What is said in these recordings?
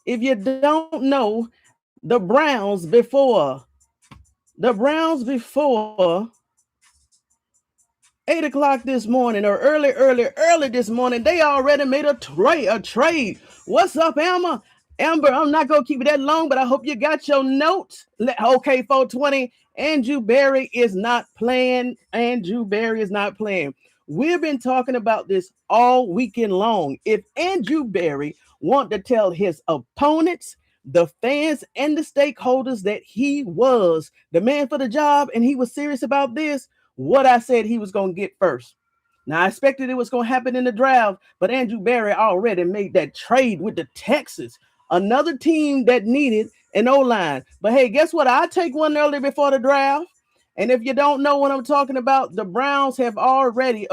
if you don't know, the Browns before 8 o'clock this morning or early this morning, they already made a trade. What's up, Amber? Amber, I'm not going to keep it that long, but I hope you got your notes. Okay, 420, Andrew Berry is not playing. We've been talking about this all weekend long. If Andrew Berry want to tell his opponents, the fans, and the stakeholders that he was the man for the job and he was serious about this, what I said he was going to get first. Now, I expected it was going to happen in the draft, but Andrew Berry already made that trade with the Texans, another team that needed an O-line. But hey, guess what? I take one early before the draft. And if you don't know what I'm talking about, the Browns have already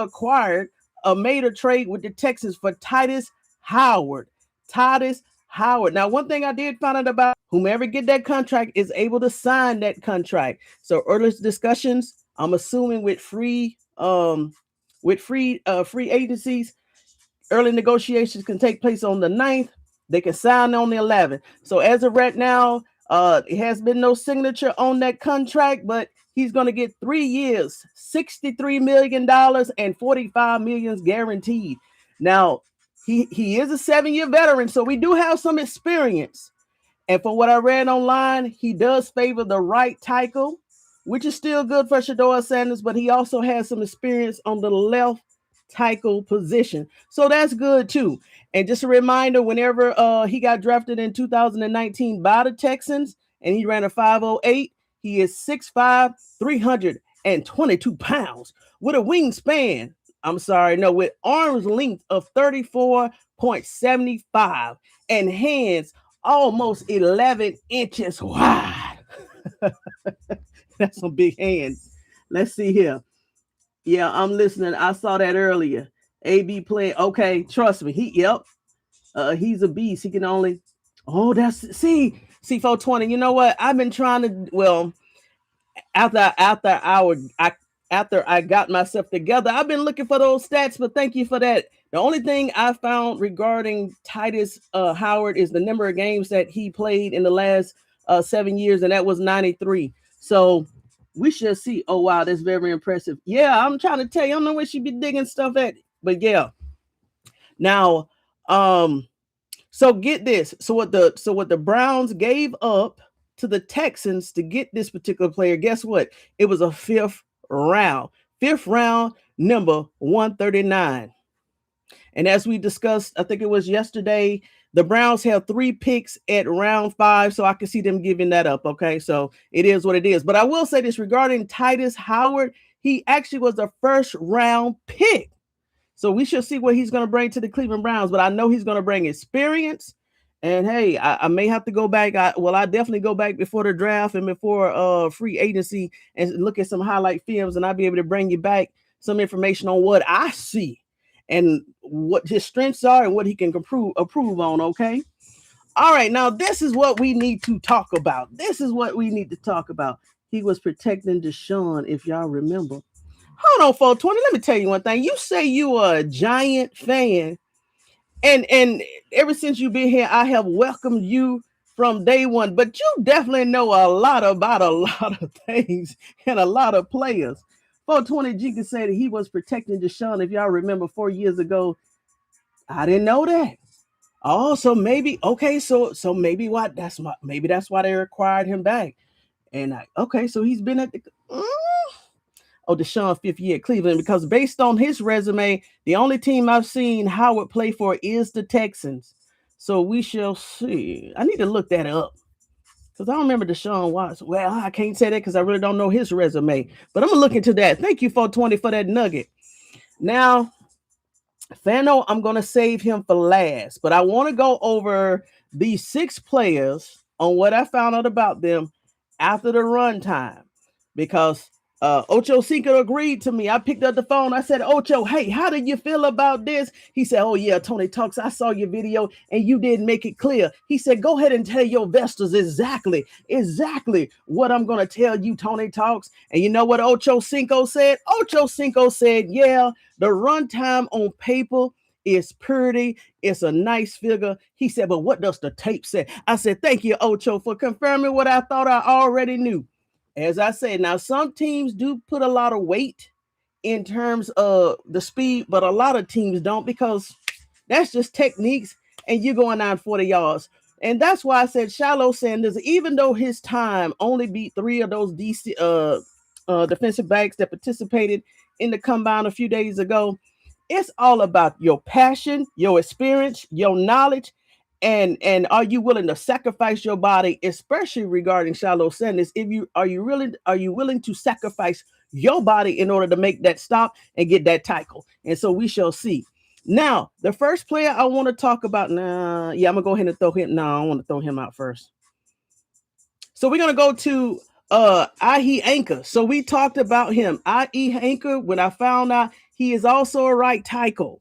made a trade with the Texans for Tytus Howard. Now, one thing I did find out about whomever get that contract is able to sign that contract. So early discussions, I'm assuming with free agencies, early negotiations can take place on the 9th. They can sign on the 11th. So as of right now, it has been no signature on that contract, but he's going to get 3 years, $63 million and $45 million guaranteed. Now, he is a 7-year veteran, so we do have some experience. And for what I read online, he does favor the right tackle, which is still good for Shedeur Sanders, but he also has some experience on the left tackle position. So that's good too. And just a reminder, whenever he got drafted in 2019 by the Texans and he ran a 5.08, he is 6'5", 322 pounds with a wingspan. With arms length of 34.75 and hands almost 11 inches wide. That's some big hands. Let's see here. Yeah, I'm listening. I saw that earlier. AB playing. Okay, trust me. He's a beast. He can only. Oh, see 420. You know what? I've been trying to. Well, after I got myself together, I've been looking for those stats. But thank you for that. The only thing I found regarding Tytus Howard is the number of games that he played in the last 7 years, and that was 93. So we shall see. Oh, wow, that's very impressive. Yeah, I'm trying to tell you, I don't know where she be digging stuff at, but yeah. Now, so get this. So what the Browns gave up to the Texans to get this particular player, guess what? It was a fifth round, number 139. And as we discussed, I think it was yesterday, the Browns have 3 picks at round 5, so I can see them giving that up. Okay, so it is what it is. But I will say this regarding Tytus Howard, he actually was a first round pick. So we shall see what he's going to bring to the Cleveland Browns. But I know he's going to bring experience. And hey, I may have to go back. I definitely go back before the draft and before free agency and look at some highlight films, and I'll be able to bring you back some information on what I see and what his strengths are and what he can improve on, okay? All right, now this is what we need to talk about. He was protecting Deshaun, if y'all remember. Hold on, 420. Let me tell you one thing. You say you are a Giant fan, and ever since you've been here, I have welcomed you from day one, but you definitely know a lot about a lot of things and a lot of players. 420 G can say that he was protecting Deshaun. If y'all remember 4 years ago, I didn't know that. Oh, so maybe maybe maybe that's why they required him back. And so he's been at the Deshaun 5th year at Cleveland, because based on his resume, the only team I've seen Howard play for is the Texans. So we shall see. I need to look that up, because I don't remember Deshaun Watson. Well, I can't say that because I really don't know his resume. But I'm going to look into that. Thank you, 420, for that nugget. Now, Fano, I'm going to save him for last. But I want to go over these 6 players on what I found out about them after the runtime. Because Ocho-Cinco agreed to me. I picked up the phone. I said, Ocho, hey, how did you feel about this? He said, oh, yeah, Tony Talks. I saw your video and you didn't make it clear. He said, go ahead and tell your investors exactly what I'm going to tell you, Tony Talks. And you know what Ocho-Cinco said? Ocho-Cinco said, yeah, the runtime on paper It's pretty. It's a nice figure. He said, but what does the tape say? I said, thank you, Ocho, for confirming what I thought I already knew. As I said, now some teams do put a lot of weight in terms of the speed, but a lot of teams don't, because that's just techniques, and you're going down 40 yards. And that's why I said Shilo Sanders, even though his time only beat 3 of those DC defensive backs that participated in the combine a few days ago, it's all about your passion, your experience, your knowledge, and are you willing to sacrifice your body, especially regarding Shilo Sanders? Are you willing to sacrifice your body in order to make that stop and get that tackle? And so we shall see. Now, the first player I want to talk about, I'm gonna go ahead and throw him. No, I want to throw him out first. So we're gonna go to Iheananchor. So we talked about him. Iheananchor, when I found out he is also a right tackle.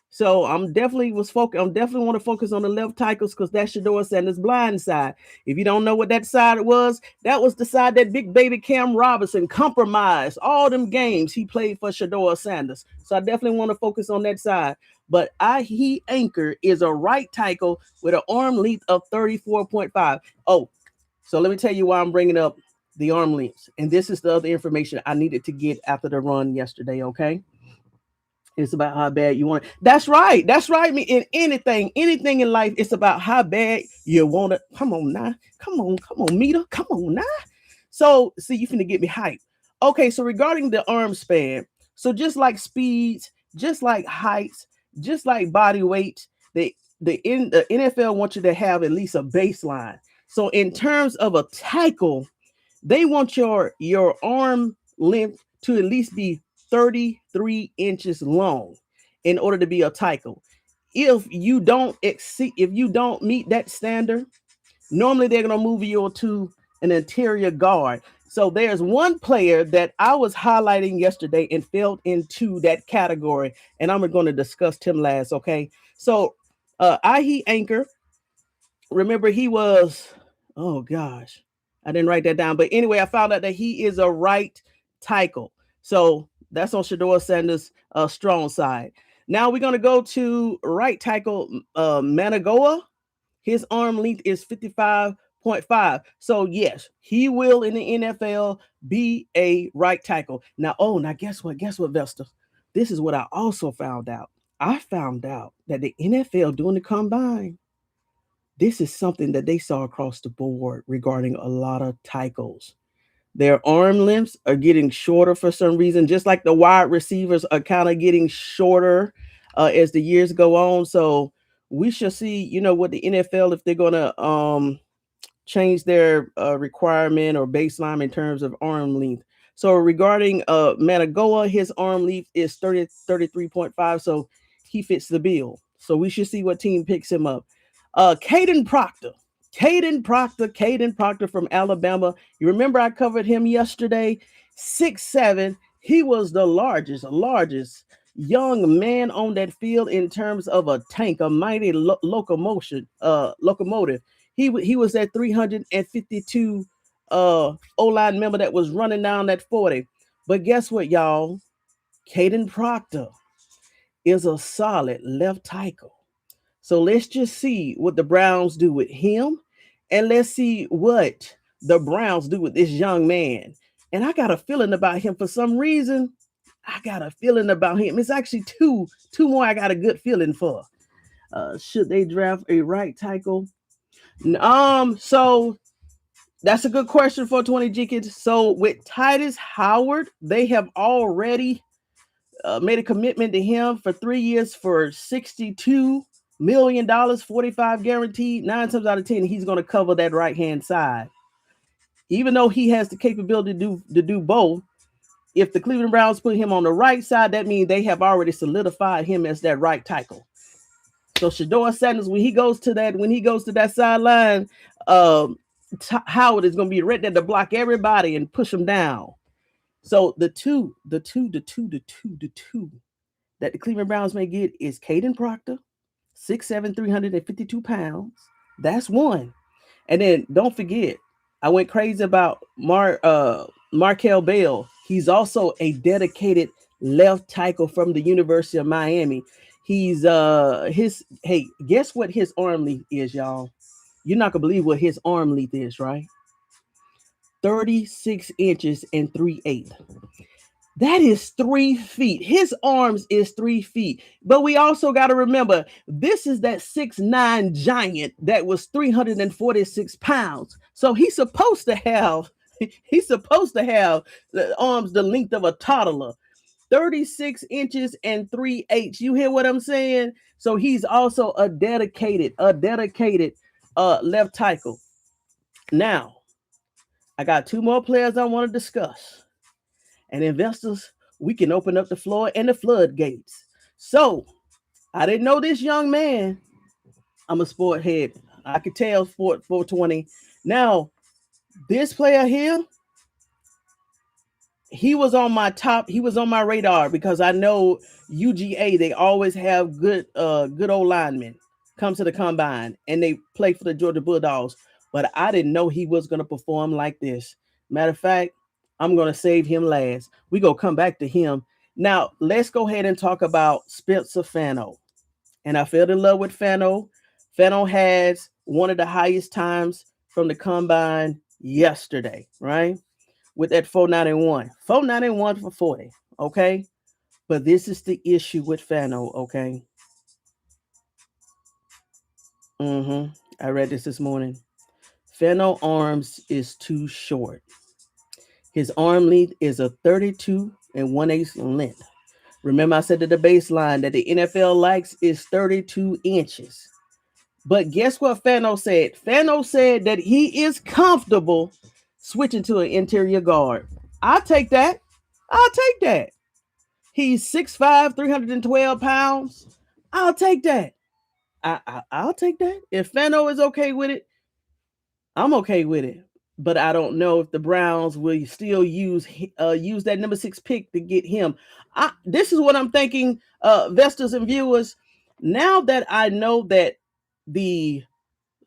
So I'm definitely want to focus on the left tackles, because that's Shedeur Sanders' blind side. If you don't know what that side was, that was the side that big baby Cam Robinson compromised all them games he played for Shedeur Sanders. So I definitely want to focus on that side. But Iheananchor is a right tackle with an arm length of 34.5. Oh, so let me tell you why I'm bringing up the arm lengths. And this is the other information I needed to get after the run yesterday, okay? It's about how bad you want it. That's right. That's right. In anything in life, it's about how bad you want it. Come on now. Come on, Mita. Come on now. So, see, you finna get me hyped. Okay, so regarding the arm span, so just like speeds, just like heights, just like body weight, the NFL wants you to have at least a baseline. So in terms of a tackle, they want your arm length to at least be 33 inches long in order to be a tackle. If you don't meet that standard, normally they're going to move you to an interior guard. So there's one player that I was highlighting yesterday and fell into that category, and I'm going to discuss him last. Okay, so Iheananchor, remember he was, oh gosh, I didn't write that down, but anyway, I found out that he is a right tackle. So that's on Shedeur Sanders' strong side. Now we're going to go to right tackle Mauigoa. His arm length is 55.5. So yes, he will in the NFL be a right tackle. Now guess what, Vesta? This is what I also found out. I found out that the NFL doing the combine, this is something that they saw across the board regarding a lot of tackles. Their arm lengths are getting shorter for some reason, just like the wide receivers are kind of getting shorter as the years go on. So we shall see, what the NFL, if they're going to change their requirement or baseline in terms of arm length. So regarding Mauigoa, his arm length is 33.5. So he fits the bill. So we should see what team picks him up. Kaydn Proctor from Alabama. You remember I covered him yesterday. 6'7". He was the largest young man on that field in terms of a tank, a mighty locomotive. He was that 352 O-line member that was running down that 40. But guess what, y'all? Kaydn Proctor is a solid left tackle. So let's just see what the Browns do with him, and let's see what the Browns do with this young man. And I got a feeling about him for some reason. I got a feeling about him. It's actually two more I got a good feeling for. Should they draft a right tackle? So that's a good question for 20 Jenkins. So with Tytus Howard, they have already made a commitment to him for 3 years for $62 million, 45 guaranteed. 9 times out of 10, he's going to cover that right-hand side. Even though he has the capability to do both, if the Cleveland Browns put him on the right side, that means they have already solidified him as that right tackle. So Shedeur Sanders, when he goes to that sideline, Howard is going to be right there to block everybody and push him down. So the two that the Cleveland Browns may get is Kaydn Proctor, 6'7", 352 pounds. That's one. And then don't forget, I went crazy about Markel Bell. He's also a dedicated left tackle from the University of Miami. He's guess what his arm length is, y'all? You're not gonna believe what his arm length is, right? 36 inches and 3/8. That is 3 feet. His arms is 3 feet. But we also got to remember, this is that 6'9" giant that was 346 pounds. So he's supposed to have the arms the length of a toddler. 36 inches and 3/8. You hear what I'm saying? So he's also a dedicated left tackle. Now, I got 2 more players I want to discuss. And investors, we can open up the floor and the floodgates. So, I didn't know this young man. I'm a sport head. I could tell Sport 420. Now, this player here, he was on my radar because I know UGA, they always have good old linemen come to the combine and they play for the Georgia Bulldogs. But I didn't know he was going to perform like this. Matter of fact, I'm going to save him last. We go come back to him. Now, let's go ahead and talk about Spencer Fano. And I fell in love with Fano. Fano has one of the highest times from the combine yesterday, right? With that 491. 491 for 40, okay? But this is the issue with Fano, okay? I read this morning. Fano arms is too short. His arm length is a 32 1/8 length. Remember, I said that the baseline that the NFL likes is 32 inches. But guess what Fano said? Fano said that he is comfortable switching to an interior guard. I'll take that. He's 6'5", 312 pounds. I'll take that. I'll take that. If Fano is okay with it, I'm okay with it. But I don't know if the Browns will still use that number 6 pick to get him. This is what I'm thinking, investors and viewers. Now that I know that the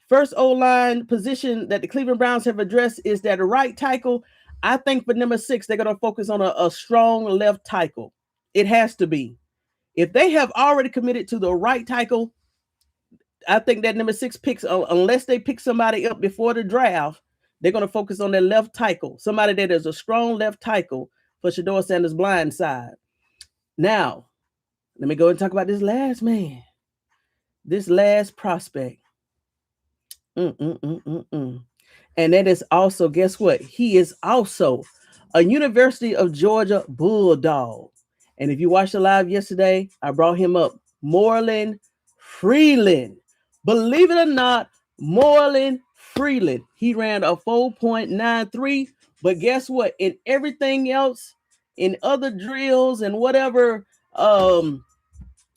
first O-line position that the Cleveland Browns have addressed is that right tackle, I think for number 6, they're going to focus on a strong left tackle. It has to be. If they have already committed to the right tackle, I think that number 6 picks, unless they pick somebody up before the draft, they're going to focus on their left tackle, somebody that is a strong left tackle for Shedeur Sanders' blind side. Now, let me go and talk about this last man, this last prospect. And that is also, guess what? He is also a University of Georgia Bulldog. And if you watched the live yesterday, I brought him up, Monroe Freeling. Believe it or not, Monroe Freeling. He ran a 4.93, but guess what? In everything else, in other drills and whatever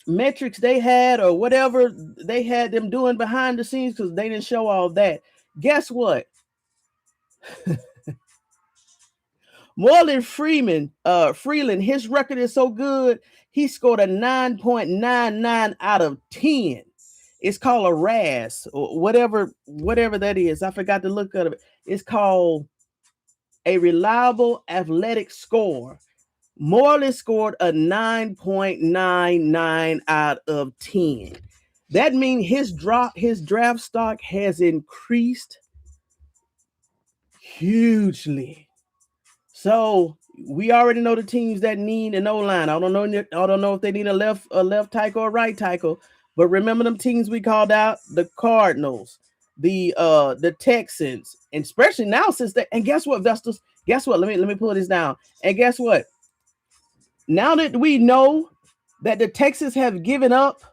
metrics they had or whatever they had them doing behind the scenes, because they didn't show all that. Guess what? Monroe Freeling, his record is so good, he scored a 9.99 out of 10. It's called a RAS or whatever that is. I forgot to look at it. It's called a reliable athletic score. Monroe scored a 9.99 out of 10. That means his draft stock has increased hugely. So we already know the teams that need an O-line. I don't know if they need a left tackle or right tackle. But remember them teams we called out: the Cardinals, the Texans, and especially now since that. And guess what, Vestas? Guess what? Let me pull this down. And guess what? Now that we know that the Texans have given up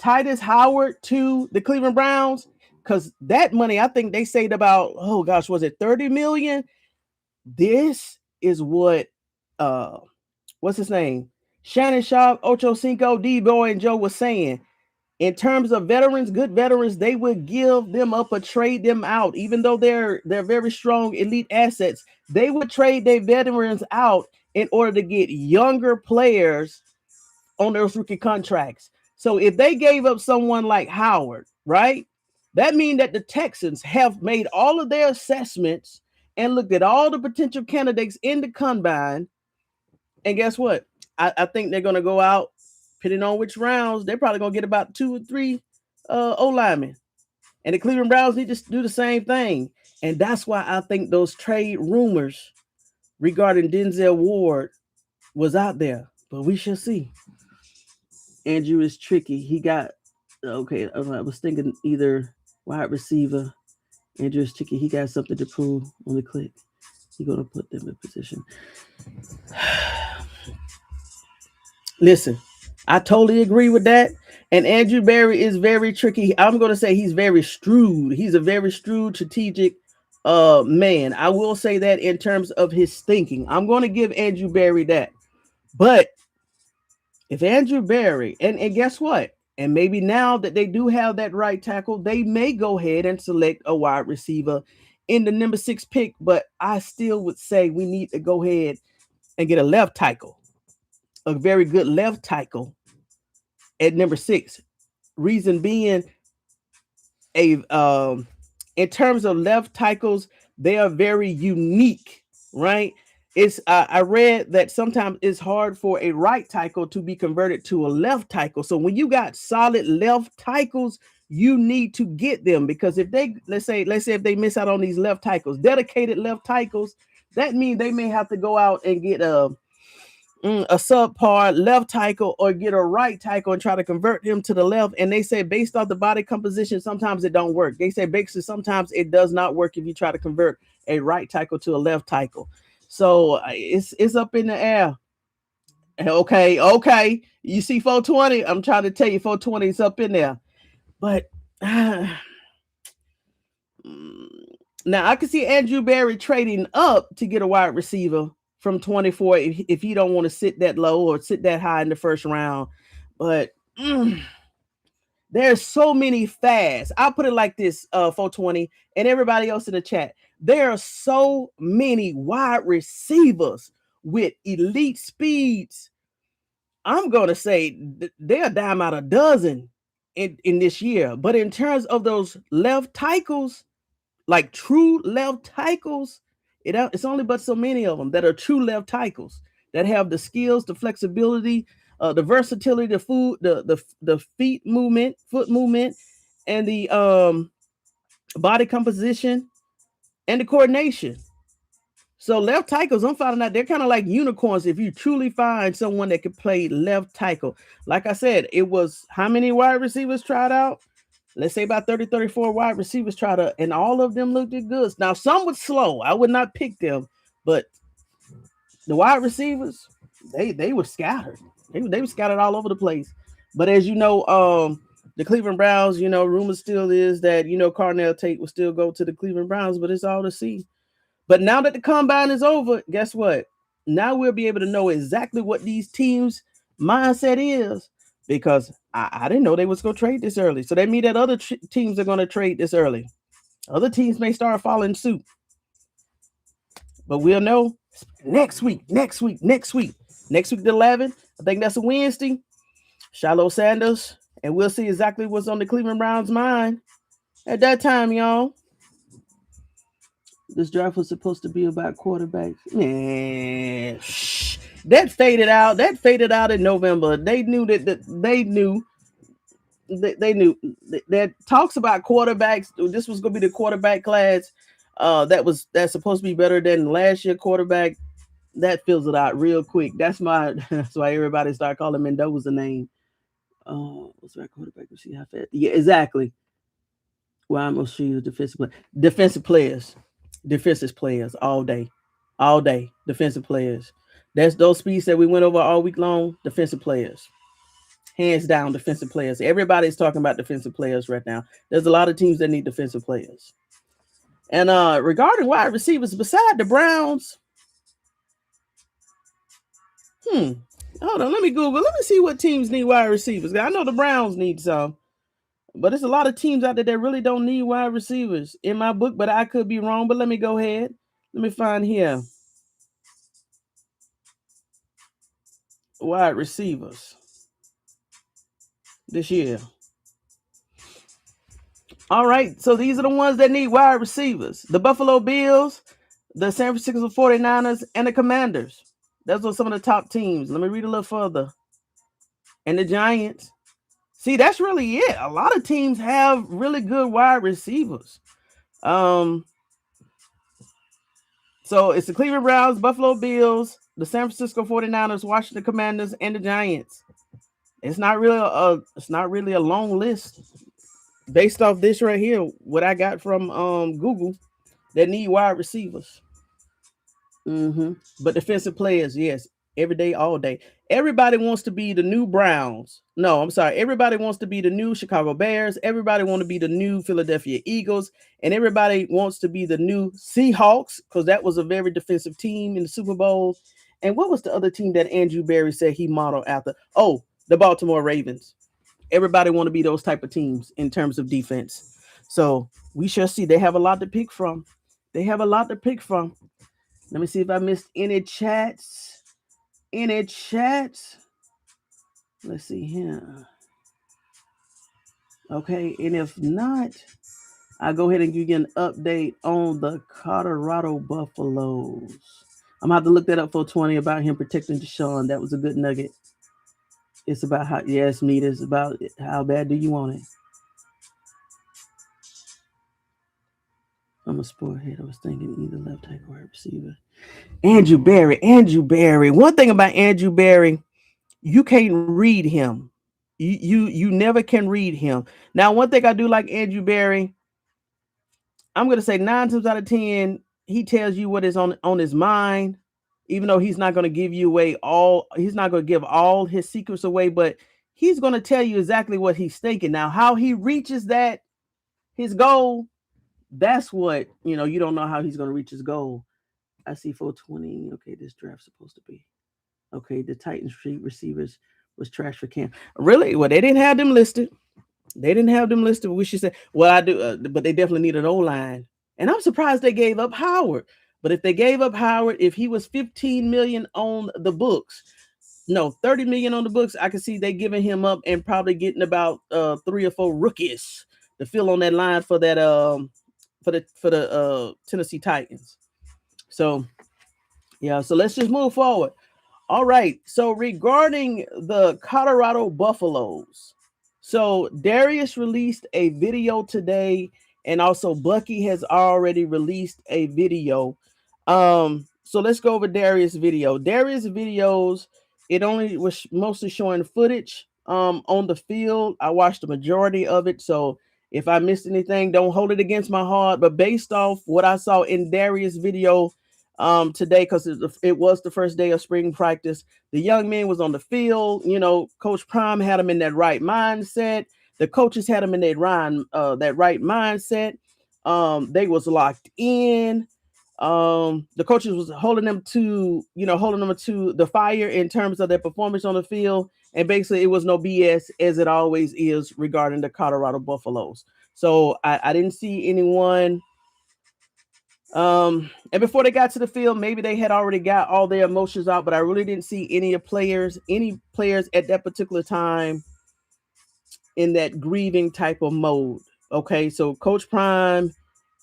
Tytus Howard to the Cleveland Browns, because that money, I think they saved about, oh gosh, was it $30 million? This is what what's his name? Shannon Sharp, Ocho-Cinco, D-Boy, and Joe was saying. In terms of veterans, good veterans, they would give them up or trade them out. Even though they're very strong elite assets, they would trade their veterans out in order to get younger players on those rookie contracts. So if they gave up someone like Howard, right, that means that the Texans have made all of their assessments and looked at all the potential candidates in the combine. And guess what? I think they're going to go out depending on which rounds, they're probably going to get about 2 or 3 O-linemen. And the Cleveland Browns need to do the same thing. And that's why I think those trade rumors regarding Denzel Ward was out there. But we shall see. Andrew is tricky. He got, okay, I was thinking either wide receiver. Andrew is tricky. He got something to prove on the click. He's going to put them in position. Listen, I totally agree with that. And Andrew Berry is very tricky. I'm going to say he's very shrewd. He's a very shrewd, strategic man. I will say that in terms of his thinking. I'm going to give Andrew Berry that. But if Andrew Berry, and guess what? And maybe now that they do have that right tackle, they may go ahead and select a wide receiver in the number 6 pick. But I still would say we need to go ahead and get a left tackle, a very good left tackle at number 6. Reason being, in terms of left tackles, they are very unique, right? I read that sometimes it's hard for a right tackle to be converted to a left tackle. So when you got solid left tackles, you need to get them, because if they, let's say if they miss out on these left tackles, dedicated left tackles, that means they may have to go out and get a subpar left tackle or get a right tackle and try to convert him to the left. And they say based off the body composition, sometimes it don't work. They say basically sometimes it does not work if you try to convert a right tackle to a left tackle. So it's up in the air. Okay. You see 420? I'm trying to tell you 420 is up in there. But now I can see Andrew Berry trading up to get a wide receiver from 24 if you don't want to sit that low or sit that high in the first round. But there's so many fast. I'll put it like this, 420 and everybody else in the chat. There are so many wide receivers with elite speeds. I'm going to say they're a dime out a dozen in this year. But in terms of those left tackles, like true left tackles, it's only but so many of them that are true left tackles that have the skills, the flexibility, the versatility, the foot movement, and the body composition and the coordination. So left tackles, I'm finding out they're kind of like unicorns if you truly find someone that could play left tackle. Like I said, it was how many wide receivers tried out? Let's say about 30, 34 wide receivers tried out, and all of them looked good. Now, some were slow. I would not pick them, but the wide receivers, they were scattered. They were scattered all over the place. But as you know, the Cleveland Browns, rumor still is that, Carnell Tate will still go to the Cleveland Browns, but it's all to see. But now that the combine is over, guess what? Now we'll be able to know exactly what these teams' mindset is, because I didn't know they was going to trade this early. So that means that other teams are going to trade this early. Other teams may start following suit. But we'll know next week, the 11th. I think that's a Wednesday. Shilo Sanders. And we'll see exactly what's on the Cleveland Browns' mind at that time, y'all. This draft was supposed to be about quarterbacks. Man, that faded out. That faded out in November. They knew that talks about quarterbacks. This was going to be the quarterback class. That's supposed to be better than last year quarterback. That fills it out real quick. That's why everybody started calling Mendoza name. What's that quarterback? See how fast? Yeah, exactly. Well, I'm gonna show you defensive players all day. Defensive players. That's those speeds that we went over all week long. Defensive players, hands down, defensive players. Everybody's talking about defensive players right now. There's a lot of teams that need defensive players. And regarding wide receivers, beside the Browns, hold on, let me Google. Let me see what teams need wide receivers. I know the Browns need some, but there's a lot of teams out there that really don't need wide receivers in my book, but I could be wrong. But let me go ahead. Let me find here. Wide receivers this year. All right, so these are the ones that need wide receivers. The Buffalo Bills, the San Francisco 49ers, and the Commanders. Those are some of the top teams. Let me read a little further. and the Giants. See, that's really it. A lot of teams have really good wide receivers. So it's the Cleveland Browns, Buffalo Bills, the San Francisco 49ers, Washington Commanders, and the Giants. It's not really a long list based off this right here, what I got from Google, that need wide receivers. But defensive players, yes, every day, all day. Everybody wants to be the new Browns. No, I'm sorry. Everybody wants to be the new Chicago Bears. Everybody wants to be the new Philadelphia Eagles. And everybody wants to be the new Seahawks, because that was a very defensive team in the Super Bowl. And what was the other team that Andrew Berry said he modeled after? Oh, the Baltimore Ravens. Everybody want to be those type of teams in terms of defense. So we shall see. They have a lot to pick from. Let me see if I missed any chats. Let's see here. Okay, and if not, I'll go ahead and give you an update on the Colorado Buffaloes. I'm going to have to look that up for 20 about him protecting Deshaun. That was a good nugget. It's about how, yes, Mita, it's about how bad do you want it. I'm a sport head. I was thinking either left tackle or right receiver. Andrew Berry. One thing about Andrew Berry, you can't read him. You never can read him. Now, one thing I do like Andrew Berry, I'm going to say 9 times out of 10, he tells you what is on his mind, even though he's not going to give you away he's not going to give all his secrets away, but he's going to tell you exactly what he's thinking. Now, how he reaches his goal, that's what, you don't know how he's going to reach his goal. I see 420. Okay, this draft's supposed to be. Okay, the Titans receivers was trash for camp. Really? Well, they didn't have them listed. We should say, well, I do, but they definitely need an O-line. And I'm surprised they gave up Howard. But if they gave up Howard, if he was $15 million on the books, no, $30 million on the books, I can see they giving him up and probably getting about 3 or 4 rookies to fill on that line for that for the Tennessee Titans. So yeah, so let's just move forward. All right. So regarding the Colorado Buffaloes, so Darius released a video today, and also Bucky has already released a video. So let's go over Darius' video. Darius' videos, it only was mostly showing footage on the field. I watched the majority of it, so if I missed anything, don't hold it against my heart. But based off what I saw in Darius' video today, because it was the first day of spring practice, the young man was on the field. Coach Prime had him in that right mindset. The coaches had him in that right mindset. They was locked in. The coaches was holding them to the fire in terms of their performance on the field. And basically, it was no BS, as it always is regarding the Colorado Buffaloes. So I didn't see anyone. And before they got to the field, maybe they had already got all their emotions out, but I really didn't see any players at that particular time in that grieving type of mode. Okay, so Coach Prime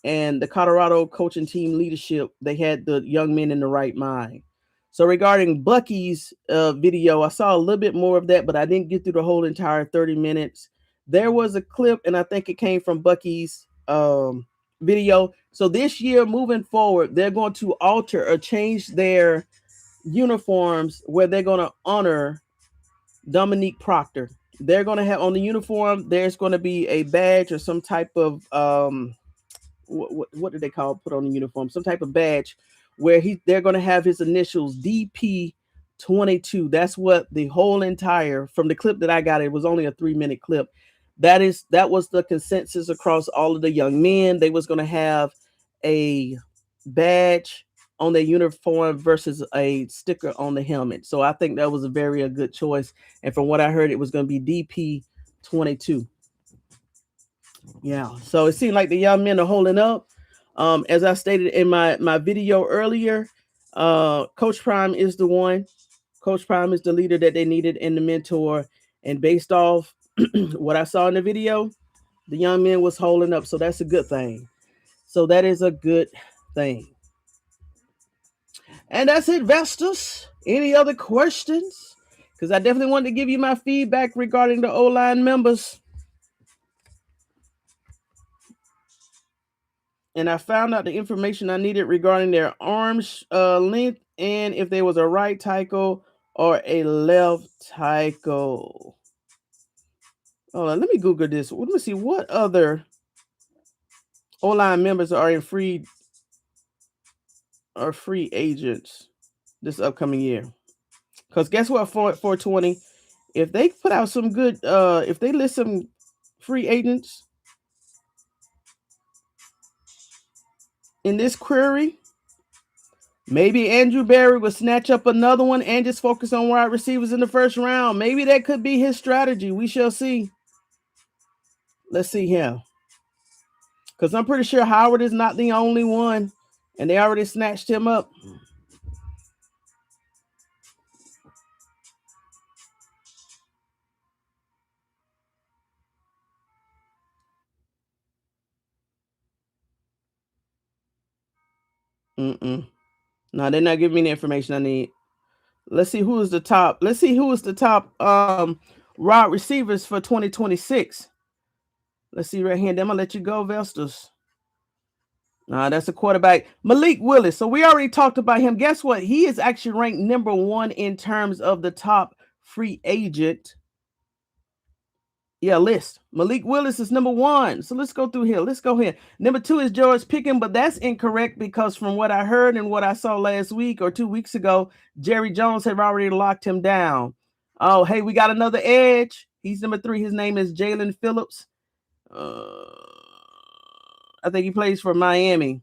and the Colorado coaching team leadership, they had the young men in the right mind. So regarding Bucky's video, I saw a little bit more of that, but I didn't get through the whole entire 30 minutes. There was a clip, and I think it came from Bucky's video. So this year, moving forward, they're going to alter or change their uniforms where they're going to honor Dominique Proctor. They're going to have on the uniform, there's going to be a badge or some type of what do they call put on the uniform? Some type of badge where they're going to have his initials DP22. That's what the whole entire, from the clip that I got, it was only a 3-minute clip. That was the consensus across all of the young men. They was going to have a badge on their uniform versus a sticker on the helmet. So I think that was a good choice. And from what I heard, it was going to be DP22. Yeah. So it seemed like the young men are holding up. As I stated in my video earlier, Coach Prime is the one. Coach Prime is the leader that they needed and the mentor. And based off what I saw in the video, the young man was holding up. So that's a good thing. So that is a good thing. And that's it, Vestas. Any other questions? because I definitely wanted to give you my feedback regarding the O-line members. And I found out the information I needed regarding their arms length and if there was a right tackle or a left tackle. Hold on, let me Google this. Let me see what other O-line members are free agents this upcoming year. Because guess what, 420, if they put out some good, if they list some free agents in this query, maybe Andrew Berry will snatch up another one and just focus on wide receivers in the first round. Maybe that could be his strategy. We shall see. Let's see here. Because I'm pretty sure Howard is not the only one, and they already snatched him up. No, they're not giving me the information I need. Let's see who is the top. Let's see who is the top wide receivers for 2026. Let's see right here. Then I'm gonna let you go, Vestas. That's a quarterback, Malik Willis. So we already talked about him. Guess what? He is actually ranked number 1 in terms of the top free agent. List. Malik Willis is number 1. So let's go through here. Let's go here. Number 2 is George Pickens, but that's incorrect because from what I heard and what I saw last week or 2 weeks ago, Jerry Jones had already locked him down. Oh, hey, we got another edge. He's number 3. His name is Jalen Phillips. I think he plays for Miami.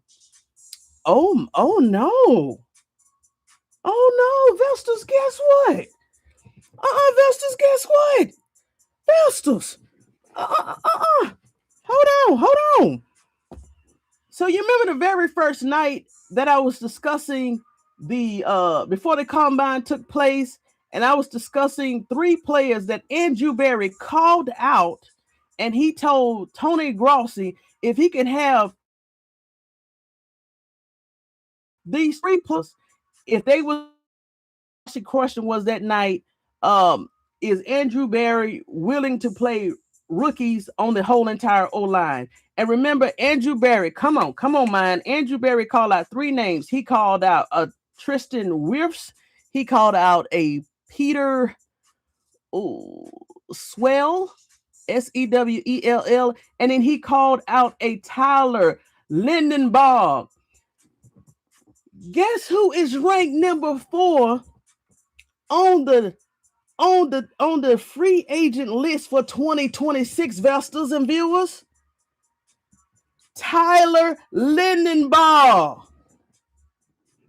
Oh no. Oh no, Vestas, guess what? Vestas, guess what? Vestas. Hold on. So you remember the very first night that I was discussing the before the combine took place, and I was discussing 3 players that Andrew Berry called out, and he told Tony Grossi if he could have these 3 players, if they was, the question was that night, is Andrew Berry willing to play rookies on the whole entire O-line? And remember, Andrew Berry, come on, man. Andrew Berry called out 3 names. He called out a Tristan Wirfs. He called out a Peter Swell, Sewell, and then he called out a Tyler Linderbaum. Guess who is ranked number 4 on the free agent list for 2026, Vestas and viewers? Tyler Linderbaum.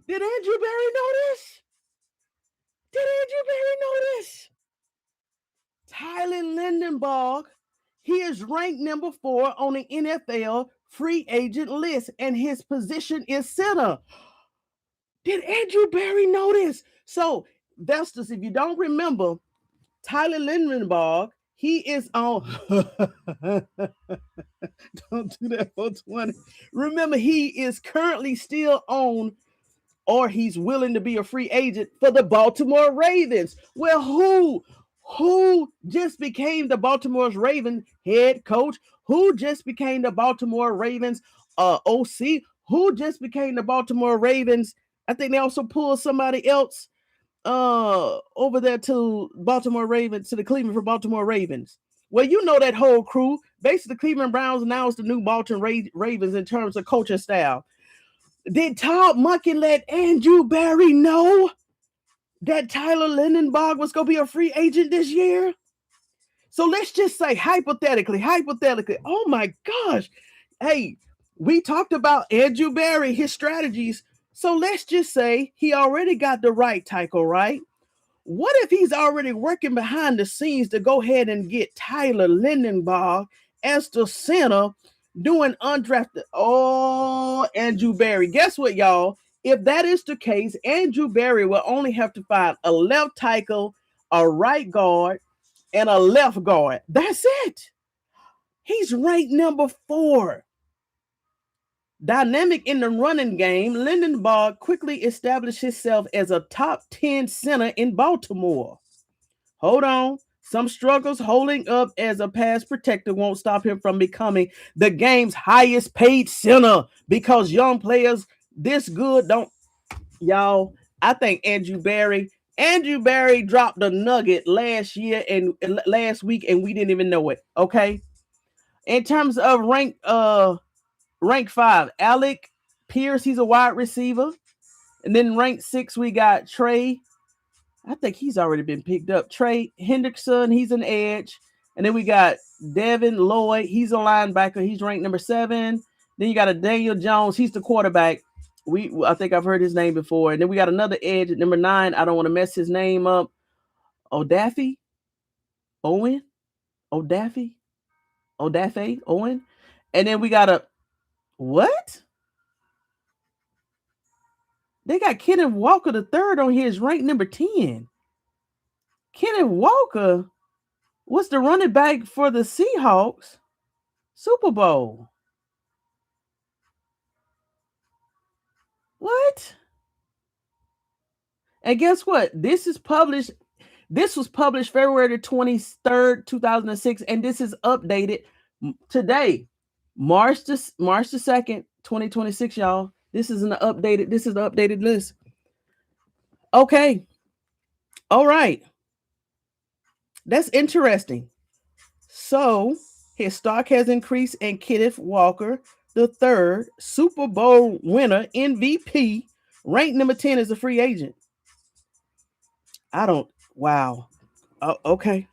Did Andrew Berry know this? Tyler Linderbaum, he is ranked number 4 on the NFL free agent list, and his position is center. Did Andrew Berry know this? So, Vestas, if you don't remember, Tyler Linderbaum, he is on. Don't do that for 20. Remember, he is currently still on, or he's willing to be a free agent for the Baltimore Ravens. Well, who just became the Baltimore Ravens head coach? Who just became the Baltimore Ravens OC? Who just became the Baltimore Ravens? I think they also pulled somebody else over there to Baltimore Ravens, to the Cleveland for Baltimore Ravens. Well, you know that whole crew. Basically, the Cleveland Browns now is the new Baltimore Ravens in terms of coaching style. Did Todd Monken let Andrew Berry know that Tyler Linderbaum was going to be a free agent this year? So let's just say hypothetically, oh my gosh. Hey, we talked about Andrew Berry, his strategies. So let's just say he already got the right tackle, right? What if he's already working behind the scenes to go ahead and get Tyler Linderbaum as the center doing undrafted? Oh, Andrew Berry. Guess what, y'all? If that is the case, Andrew Berry will only have to find a left tackle, a right guard, and a left guard. That's it. He's ranked number 4. Dynamic in the running game, Linderbaum quickly established himself as a top 10 center in Baltimore. Hold on. Some struggles holding up as a pass protector won't stop him from becoming the game's highest paid center because young players this good don't. Y'all, I think Andrew Berry dropped a nugget last year and last week, and we didn't even know it. Okay. In terms of rank 5, Alec Pierce, he's a wide receiver. And then rank 6, we got Trey. I think he's already been picked up. Trey Hendrickson, he's an edge. And then we got Devin Lloyd. He's a linebacker. He's ranked number 7. Then you got a Daniel Jones. He's the quarterback. I think I've heard his name before. And then we got another edge at number 9. I don't want to mess his name up. Odafe Owen. And then we got a what? They got Kenneth Walker the third on his rank number 10. Kenneth Walker was the running back for the Seahawks Super Bowl. What? And guess what? This was published February the 23rd, 2006, and this is updated today, March the 2nd, 2026, y'all. This is the updated list. Okay. All right. That's interesting. So his stock has increased, and Kenneth Walker, the third Super Bowl winner, MVP, ranked number 10 as a free agent. Wow. Oh, okay.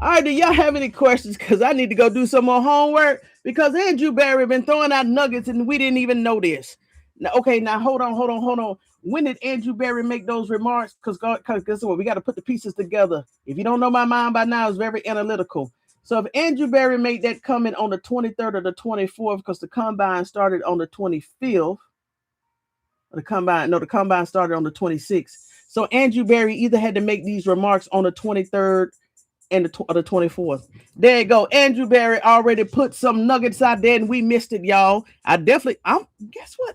All right, do y'all have any questions? Because I need to go do some more homework because Andrew Berry been throwing out nuggets and we didn't even know this. Now, okay, now hold on. When did Andrew Berry make those remarks? Because guess what? We got to put the pieces together. If you don't know my mind by now, it's very analytical. So if Andrew Berry made that comment on the 23rd or the 24th, because the combine started on the 25th, the combine started on the 26th. So Andrew Berry either had to make these remarks on the 23rd and the 24th. There you go. Andrew Berry already put some nuggets out there and we missed it, y'all. Guess what?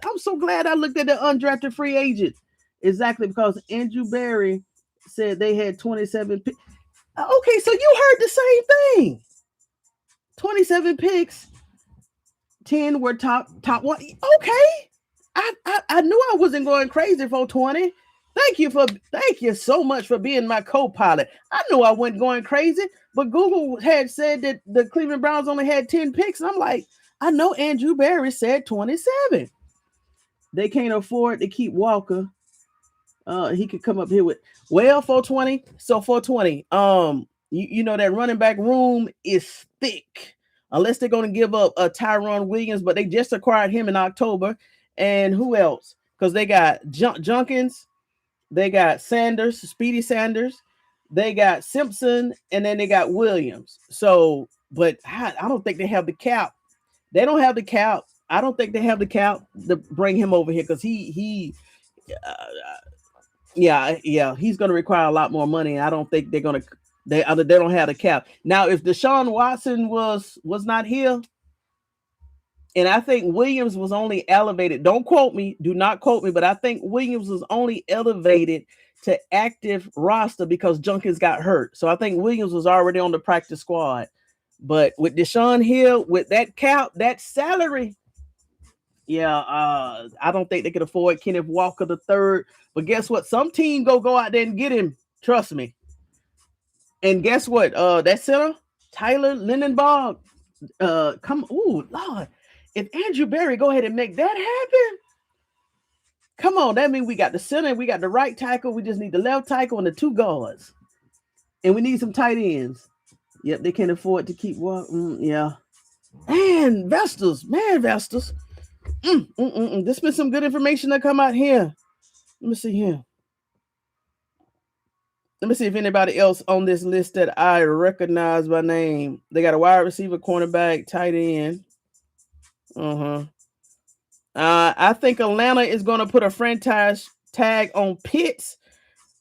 I'm so glad I looked at the undrafted free agent. Exactly, because Andrew Berry said they had 27 picks. Okay, so you heard the same thing. 27 picks. 10 were top one. Okay. I knew I wasn't going crazy for 20. Thank you so much for being my co-pilot. I knew I wasn't going crazy, but Google had said that the Cleveland Browns only had 10 picks. And I'm like, I know Andrew Berry said 27. They can't afford to keep Walker. He could come up here with 420. So 420. You know that running back room is thick. Unless they're going to give up a Tyron Williams, but they just acquired him in October. And who else? Because they got Junkins. They got Sanders, Speedy Sanders. They got Simpson, and then they got Williams. So, but I don't think they have the cap. They don't have the cap. I don't think they have the cap to bring him over here because he's going to require a lot more money. I don't think they're going to. They don't have the cap. Now, if Deshaun Watson was not here, and I think Williams was only elevated. Don't quote me. Do not quote me. But I think Williams was only elevated to active roster because Junkins got hurt. So I think Williams was already on the practice squad. But with Deshaun Hill, with that cap, that salary, I don't think they could afford Kenneth Walker the third. But guess what? Some team go out there and get him. Trust me. And guess what? That center, Tyler Linderbaum. Lord. If Andrew Berry go ahead and make that happen, come on. That means we got the center, we got the right tackle. We just need the left tackle and the 2 guards. And we need some tight ends. Yep, they can't afford to keep yeah. And Vestas. There's been some good information that come out here. Let me see here. Let me see if anybody else on this list that I recognize by name. They got a wide receiver, cornerback, tight end. I think Atlanta is going to put a franchise tag on Pitts.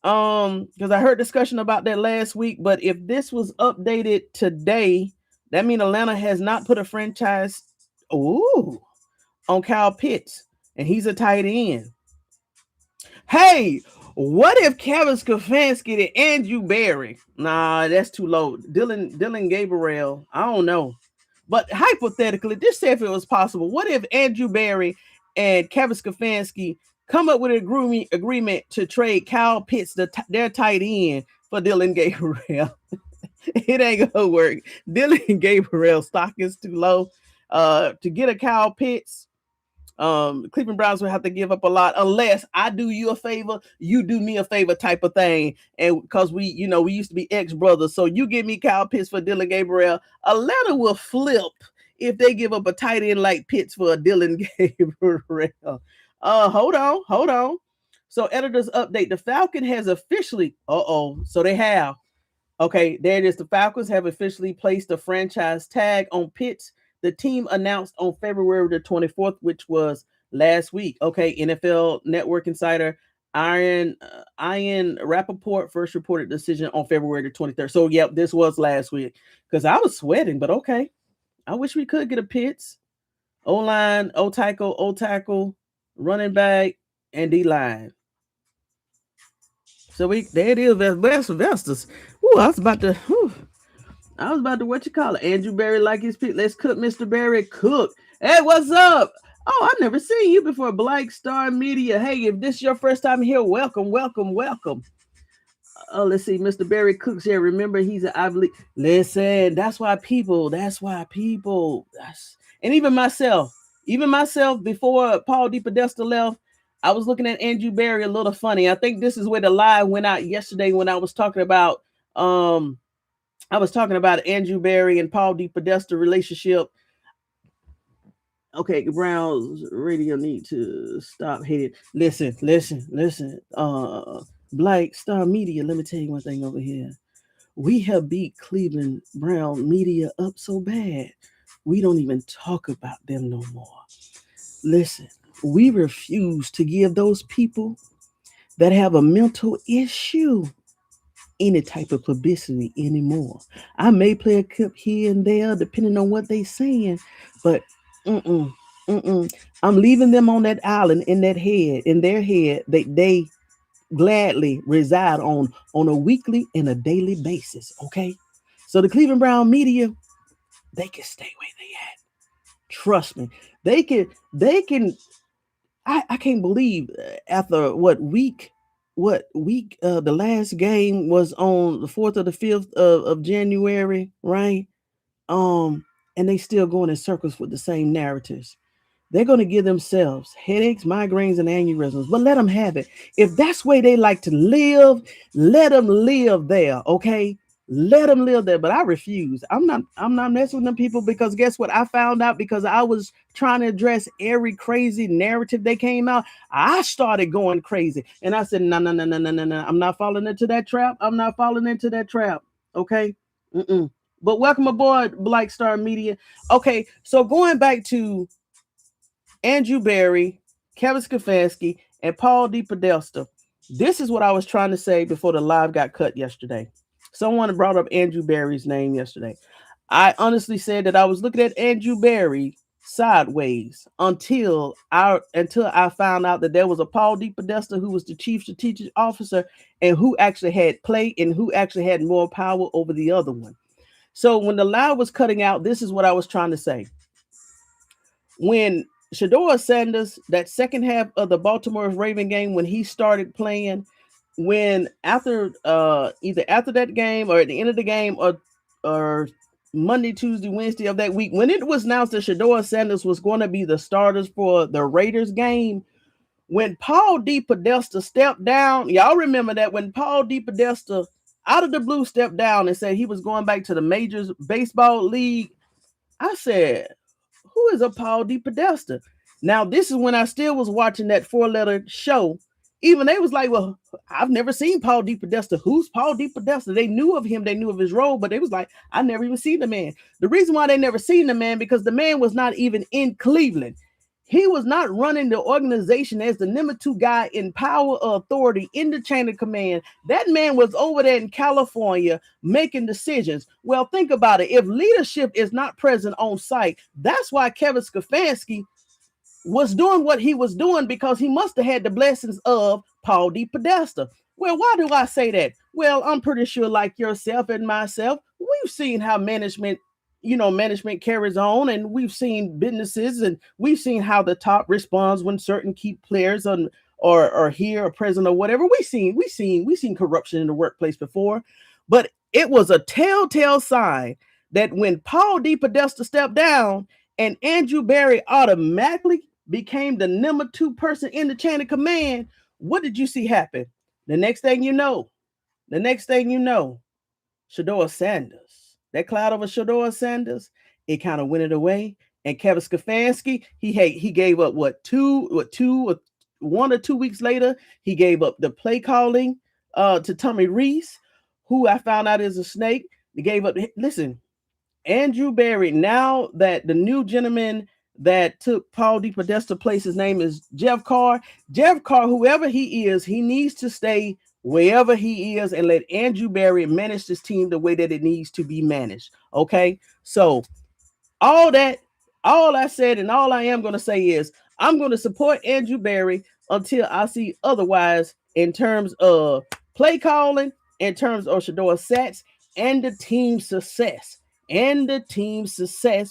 Because I heard discussion about that last week. But if this was updated today, that means Atlanta has not put a franchise on Kyle Pitts, and he's a tight end. Hey, What if Kevin Stefanski to Andrew Berry? Nah, that's too low. Dillon Garbiel, I don't know. But hypothetically, just say if it was possible, what if Andrew Berry and Kevin Stefanski come up with an agreement to trade Kyle Pitts, their tight end, for Dillon Garbiel? It ain't gonna work. Dillon Garbiel stock is too low. To get a Kyle Pitts, Cleveland Browns will have to give up a lot unless I do you a favor, you do me a favor type of thing. And because we used to be ex-brothers, so you give me Kyle Pitts for Dillon Garbiel, Atlanta will flip if they give up a tight end like Pitts for a Dillon Garbiel. Hold on. So editor's update: the Falcon has officially, so they have. Okay, there it is. The Falcons have officially placed a franchise tag on Pitts. The team announced on February the 24th, which was last week. Okay, NFL Network insider Ian Rappaport first reported decision on February the 23rd. So, yep, this was last week because I was sweating, but okay. I wish we could get a Pitts, O-line, O-tackle, running back, and D-line. So there it is, Vestas. Ooh, I was about to what you call it? Andrew Berry like his pick. Let's cook, Mr. Berry. Cook. Hey, what's up? Oh, I never seen you before. Black Star Media. Hey, if this is your first time here, welcome. Oh, let's see. Mr. Berry cooks here. Remember, he's an Ivy League. Listen, that's why people. And even myself, before Paul Podesta left, I was looking at Andrew Berry a little funny. I think this is where the lie went out yesterday when I was talking about Andrew Berry and Paul Podesta relationship. Okay, Browns radio need to stop hating. Listen. Black Star Media, let me tell you one thing over here. We have beat Cleveland Brown media up so bad, we don't even talk about them no more. Listen, we refuse to give those people that have a mental issue any type of publicity anymore. I may play a clip here and there depending on what they saying, but I'm leaving them on that island in their head they gladly reside on a weekly and a daily basis. Okay, so the Cleveland Brown media, they can stay where they at. Trust me, they can. I can't believe after the last game was on the 4th or the 5th of January, right? And they still going in circles with the same narratives. They're going to give themselves headaches, migraines, and aneurysms, but let them have it. If that's the way they like to live, let them live there, okay? Let them live there, but I refuse. I'm not messing with them people because guess what? I found out because I was trying to address every crazy narrative they came out. I started going crazy, and I said, no. I'm not falling into that trap. Okay? But welcome aboard, Black Star Media. Okay, so going back to Andrew Berry, Kevin Stefanski, and Paul Podesta. This is what I was trying to say before the live got cut yesterday. Someone brought up Andrew Berry's name yesterday. I honestly said that I was looking at Andrew Berry sideways until I found out that there was a Paul Podesta who was the chief strategic officer and who actually had play and who actually had more power over the other one. So when the live was cutting out, this is what I was trying to say. When Shedeur Sanders, that second half of the Baltimore Raven game, when he started playing, either after that game or at the end of the game or Monday, Tuesday, Wednesday of that week, when it was announced that Shedeur Sanders was going to be the starters for the Raiders game, when Paul Podesta stepped down, y'all remember that when Paul Podesta out of the blue stepped down and said he was going back to the Majors Baseball League, I said, who is a Paul Podesta? Now, this is when I still was watching that 4-letter show. Even they was like, well, I've never seen Paul Podesta. Who's Paul Podesta? They knew of him. They knew of his role, but they was like, I never even seen the man. The reason why they never seen the man, because the man was not even in Cleveland. He was not running the organization as the number 2 guy in power or authority in the chain of command. That man was over there in California making decisions. Well, think about it. If leadership is not present on site, that's why Kevin Stefanski was doing what he was doing, because he must have had the blessings of Paul Podesta. Well, why do I say that? Well, I'm pretty sure, like yourself and myself, we've seen how management carries on, and we've seen businesses, and we've seen how the top responds when certain key players or here or present or whatever. We've seen corruption in the workplace before, but it was a telltale sign that when Paul Podesta stepped down and Andrew Berry automatically became the number 2 person in the chain of command, what did you see happen? The next thing you know, Shedeur Sanders, that cloud over Shedeur Sanders, it kind of went away. And Kevin Stefanski, he gave up 1 or 2 weeks later, he gave up the play calling to Tommy Reese, who I found out is a snake. He gave up. Listen, Andrew Berry, now that the new gentleman that took Paul Podesta's place, his name is Jeff Carr. Jeff Carr, whoever he is, he needs to stay wherever he is and let Andrew Berry manage this team the way that it needs to be managed. Okay, so all I said and all I am going to say is I'm going to support Andrew Berry until I see otherwise in terms of play calling, in terms of Shedeur Sats and the team success.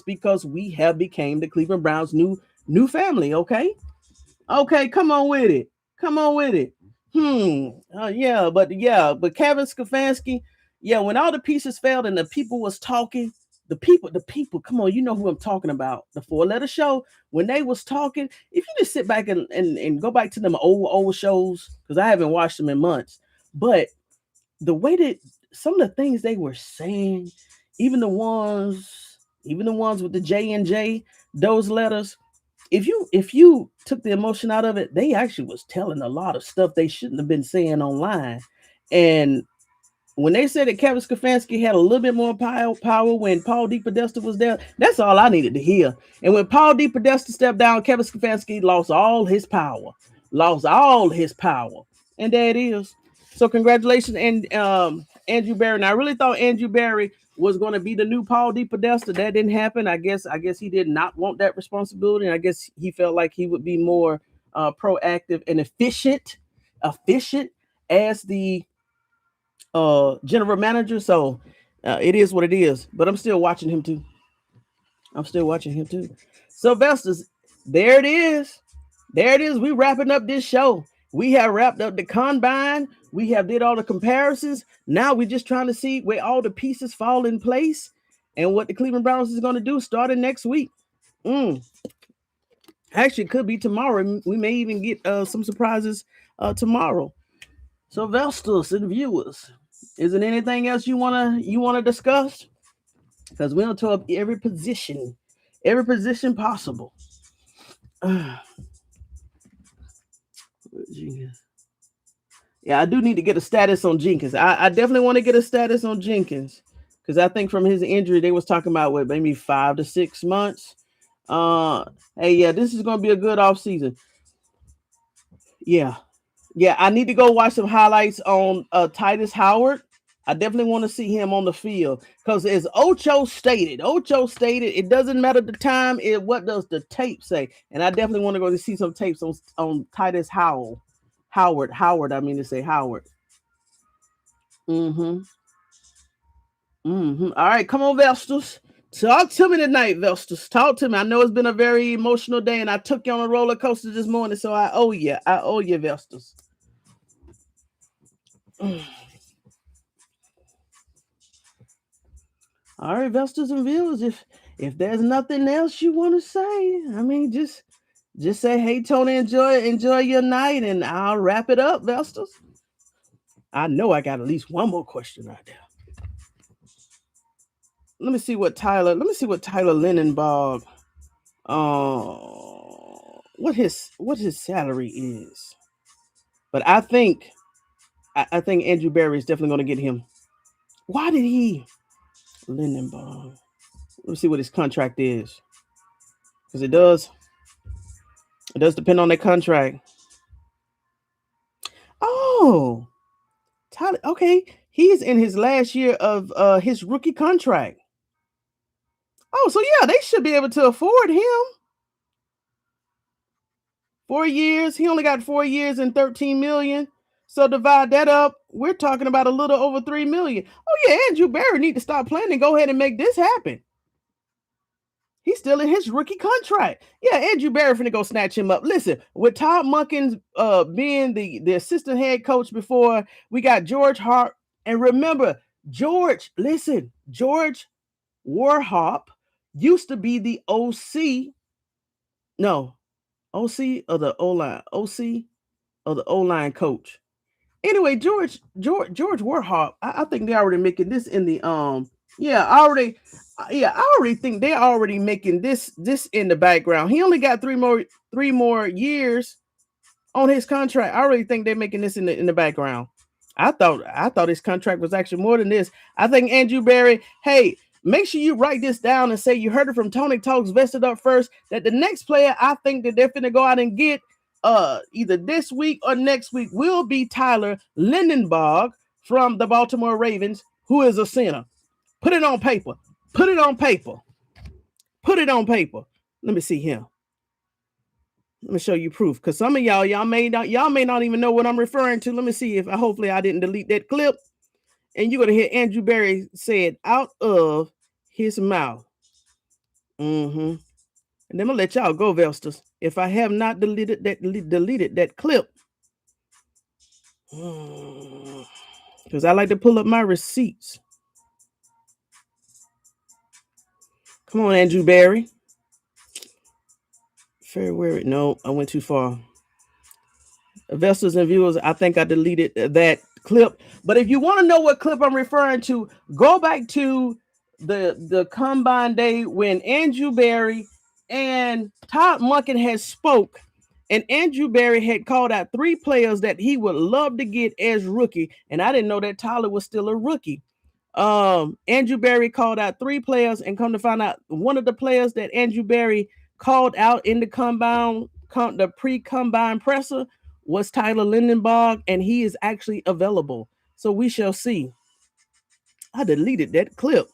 Because we have became the Cleveland Browns new family. Okay, come on with it. But Kevin Stefanski, when all the pieces failed and the people was talking, the people, come on, you know who I'm talking about. The 4-letter show, when they was talking, if you just sit back and go back to them old shows, because I haven't watched them in months, but the way that some of the things they were saying, even the ones with the J&J, those letters, if you took the emotion out of it, they actually was telling a lot of stuff they shouldn't have been saying online. And when they said that Kevin Stefanski had a little bit more power when Paul Podesta was there, that's all I needed to hear. And when Paul Podesta stepped down, Kevin Stefanski lost all his power. And there it is. So congratulations, and Andrew Berry. And I really thought Andrew Berry was going to be the new Paul Podesta. That didn't happen. I guess he did not want that responsibility. And I guess he felt like he would be more proactive and efficient as the general manager. So it is what it is. But I'm still watching him too. So Vestas, there it is. We wrapping up this show. We have wrapped up the combine. We have did all the comparisons. Now we're just trying to see where all the pieces fall in place and what the Cleveland Browns is going to do starting next week. Actually, it could be tomorrow. We may even get some surprises tomorrow. So Vestas and viewers, is there anything else you wanna discuss? Because we'll talk every position possible. Yeah, I do need to get a status on Jenkins. I definitely want to get a status on Jenkins because I think from his injury they was talking about maybe 5 to 6 months. This is gonna be a good off season. Yeah, I need to go watch some highlights on Tytus Howard. I definitely want to see him on the field because as Ocho stated, it doesn't matter the time. What does the tape say? And I definitely want to go to see some tapes on Tytus Howard. I mean to say Howard. All right, come on, Vestas. Talk to me tonight, Vestas. Talk to me. I know it's been a very emotional day, and I took you on a roller coaster this morning, so I owe you, Vestas. All right, Vestas and viewers, if there's nothing else you want to say, I mean, just say, hey, Tony, enjoy your night, and I'll wrap it up, Vestas. I know I got at least one more question right there. Let me see what Tyler Lindenbaum, what his salary is. But I think Andrew Berry is definitely going to get him. Why did he? Lindenbaum. Let's see what his contract is. Because it does depend on the contract. Oh, Tyler. Okay. He's in his last year of his rookie contract. Oh, so yeah, they should be able to afford him. 4 years. He only got 4 years and $13 million. So divide that up. We're talking about a little over $3 million. Oh yeah, Andrew Berry need to stop playing and go ahead and make this happen. He's still in his rookie contract. Yeah, Andrew Berry finna go snatch him up. Listen, with Todd Monken being the assistant head coach before, we got George Hart. And remember, George Warhop used to be the OC. No, OC of the O-line. OC of the O-line coach. Anyway, George Warhop, I think they're already making this in the I already think they're already making this in the background. He only got three more years on his contract. I already think they're making this in the background. I thought his contract was actually more than this. I think Andrew Berry, hey, make sure you write this down and say you heard it from Tony Talks Vested Up first, that the next player I think that they're finna go out and get either this week or next week will be Tyler Linderbaum from the Baltimore Ravens, who is a center. Put it on paper. Put it on paper. Put it on paper. Let me see him. Let me show you proof, because some of y'all may not even know what I'm referring to. Let me see if hopefully I didn't delete that clip. And you're gonna hear Andrew Berry say it out of his mouth. And then I'm gonna let y'all go, Vestas. If I have not deleted that clip, because I like to pull up my receipts. Come on, Andrew Berry. February. No, I went too far. Investors and viewers, I think I deleted that clip. But if you want to know what clip I'm referring to, go back to the combine day when Andrew Berry and Todd Monken had spoke, and Andrew Berry had called out 3 players that he would love to get as rookie. And I didn't know that Tyler was still a rookie. Andrew Berry called out 3 players, and come to find out, one of the players that Andrew Berry called out in the combine, the pre-combine presser, was Tyler Linderbaum, and he is actually available. So we shall see. I deleted that clip,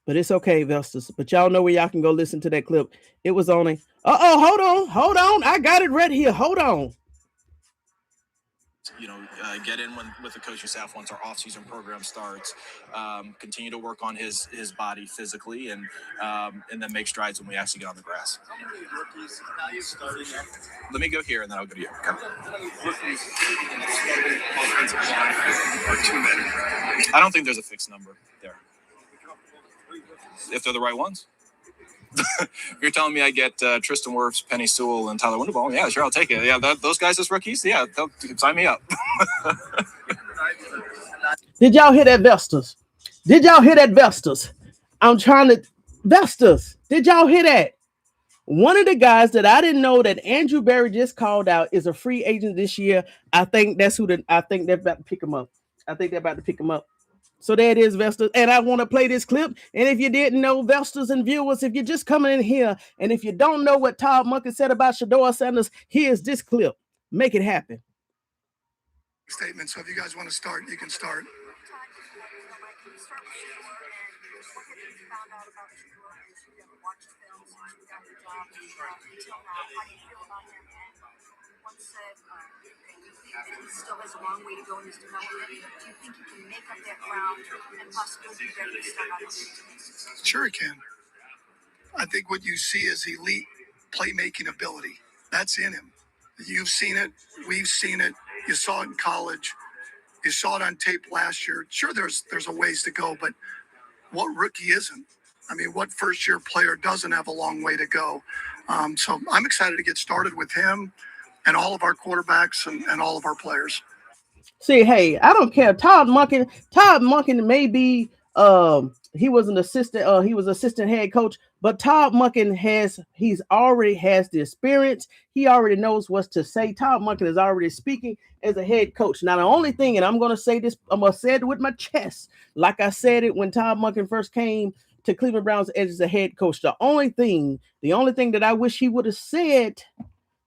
but it's okay, Vestas. But y'all know where y'all can go listen to that clip. It was only. Hold on. I got it right here. Hold on. Get in with the coaching staff once our off-season program starts. Continue to work on his body physically, and then make strides when we actually get on the grass. Let me go here, and then I'll go to you. Okay. I don't think there's a fixed number there. If they're the right ones. If you're telling me I get Tristan Wirfs, Penny Sewell, and Tyler Linderbaum, yeah, sure, I'll take it. Yeah, those guys as rookies, yeah, they'll sign me up. Did y'all hear that, Vestas? Did y'all hear that, Vestas? I'm trying to... Vestas, did y'all hear that? One of the guys that I didn't know that Andrew Berry just called out is a free agent this year. I think that's I think they're about to pick him up. So there it is, Vestas. And I want to play this clip. And if you didn't know, Vestas and viewers, if you're just coming in here, and if you don't know what Todd Monken said about Shedeur Sanders, here's this clip. Make it happen. Statement. So if you guys want to start, you can start. He still has a long way to go in his development. Do you think he can make up that ground and possibly be ready to start out? Sure he can. I think what you see is elite playmaking ability. That's in him. You've seen it. We've seen it. You saw it in college. You saw it on tape last year. Sure, there's a ways to go, but what rookie isn't? I mean, what first-year player doesn't have a long way to go? So I'm excited to get started with him and all of our quarterbacks and all of our players. See, hey, I don't care. Todd Monken may be he was an assistant, he was assistant head coach, but Todd Monken he's already has the experience. He already knows what to say. Todd Monken is already speaking as a head coach. Now, the only thing, and I'm gonna say this, I'm gonna say it with my chest, like I said it when Todd Monken first came to Cleveland Browns as a head coach. The only thing that I wish he would have said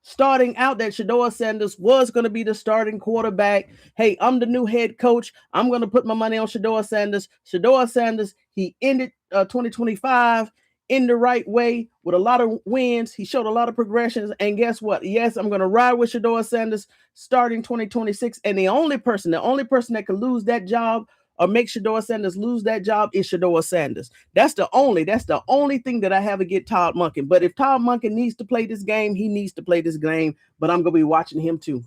starting out, that Shedeur Sanders was going to be the starting quarterback. Hey, I'm the new head coach. I'm going to put my money on Shedeur Sanders. Shedeur Sanders, he ended 2025 in the right way with a lot of wins. He showed a lot of progressions. And guess what? Yes, I'm going to ride with Shedeur Sanders starting 2026. And the only person that could lose that job or make Shedeur Sanders lose that job is Shedeur Sanders. That's the only thing that I have against Todd Monken. But if Todd Monken needs to play this game, he needs to play this game. But I'm going to be watching him too.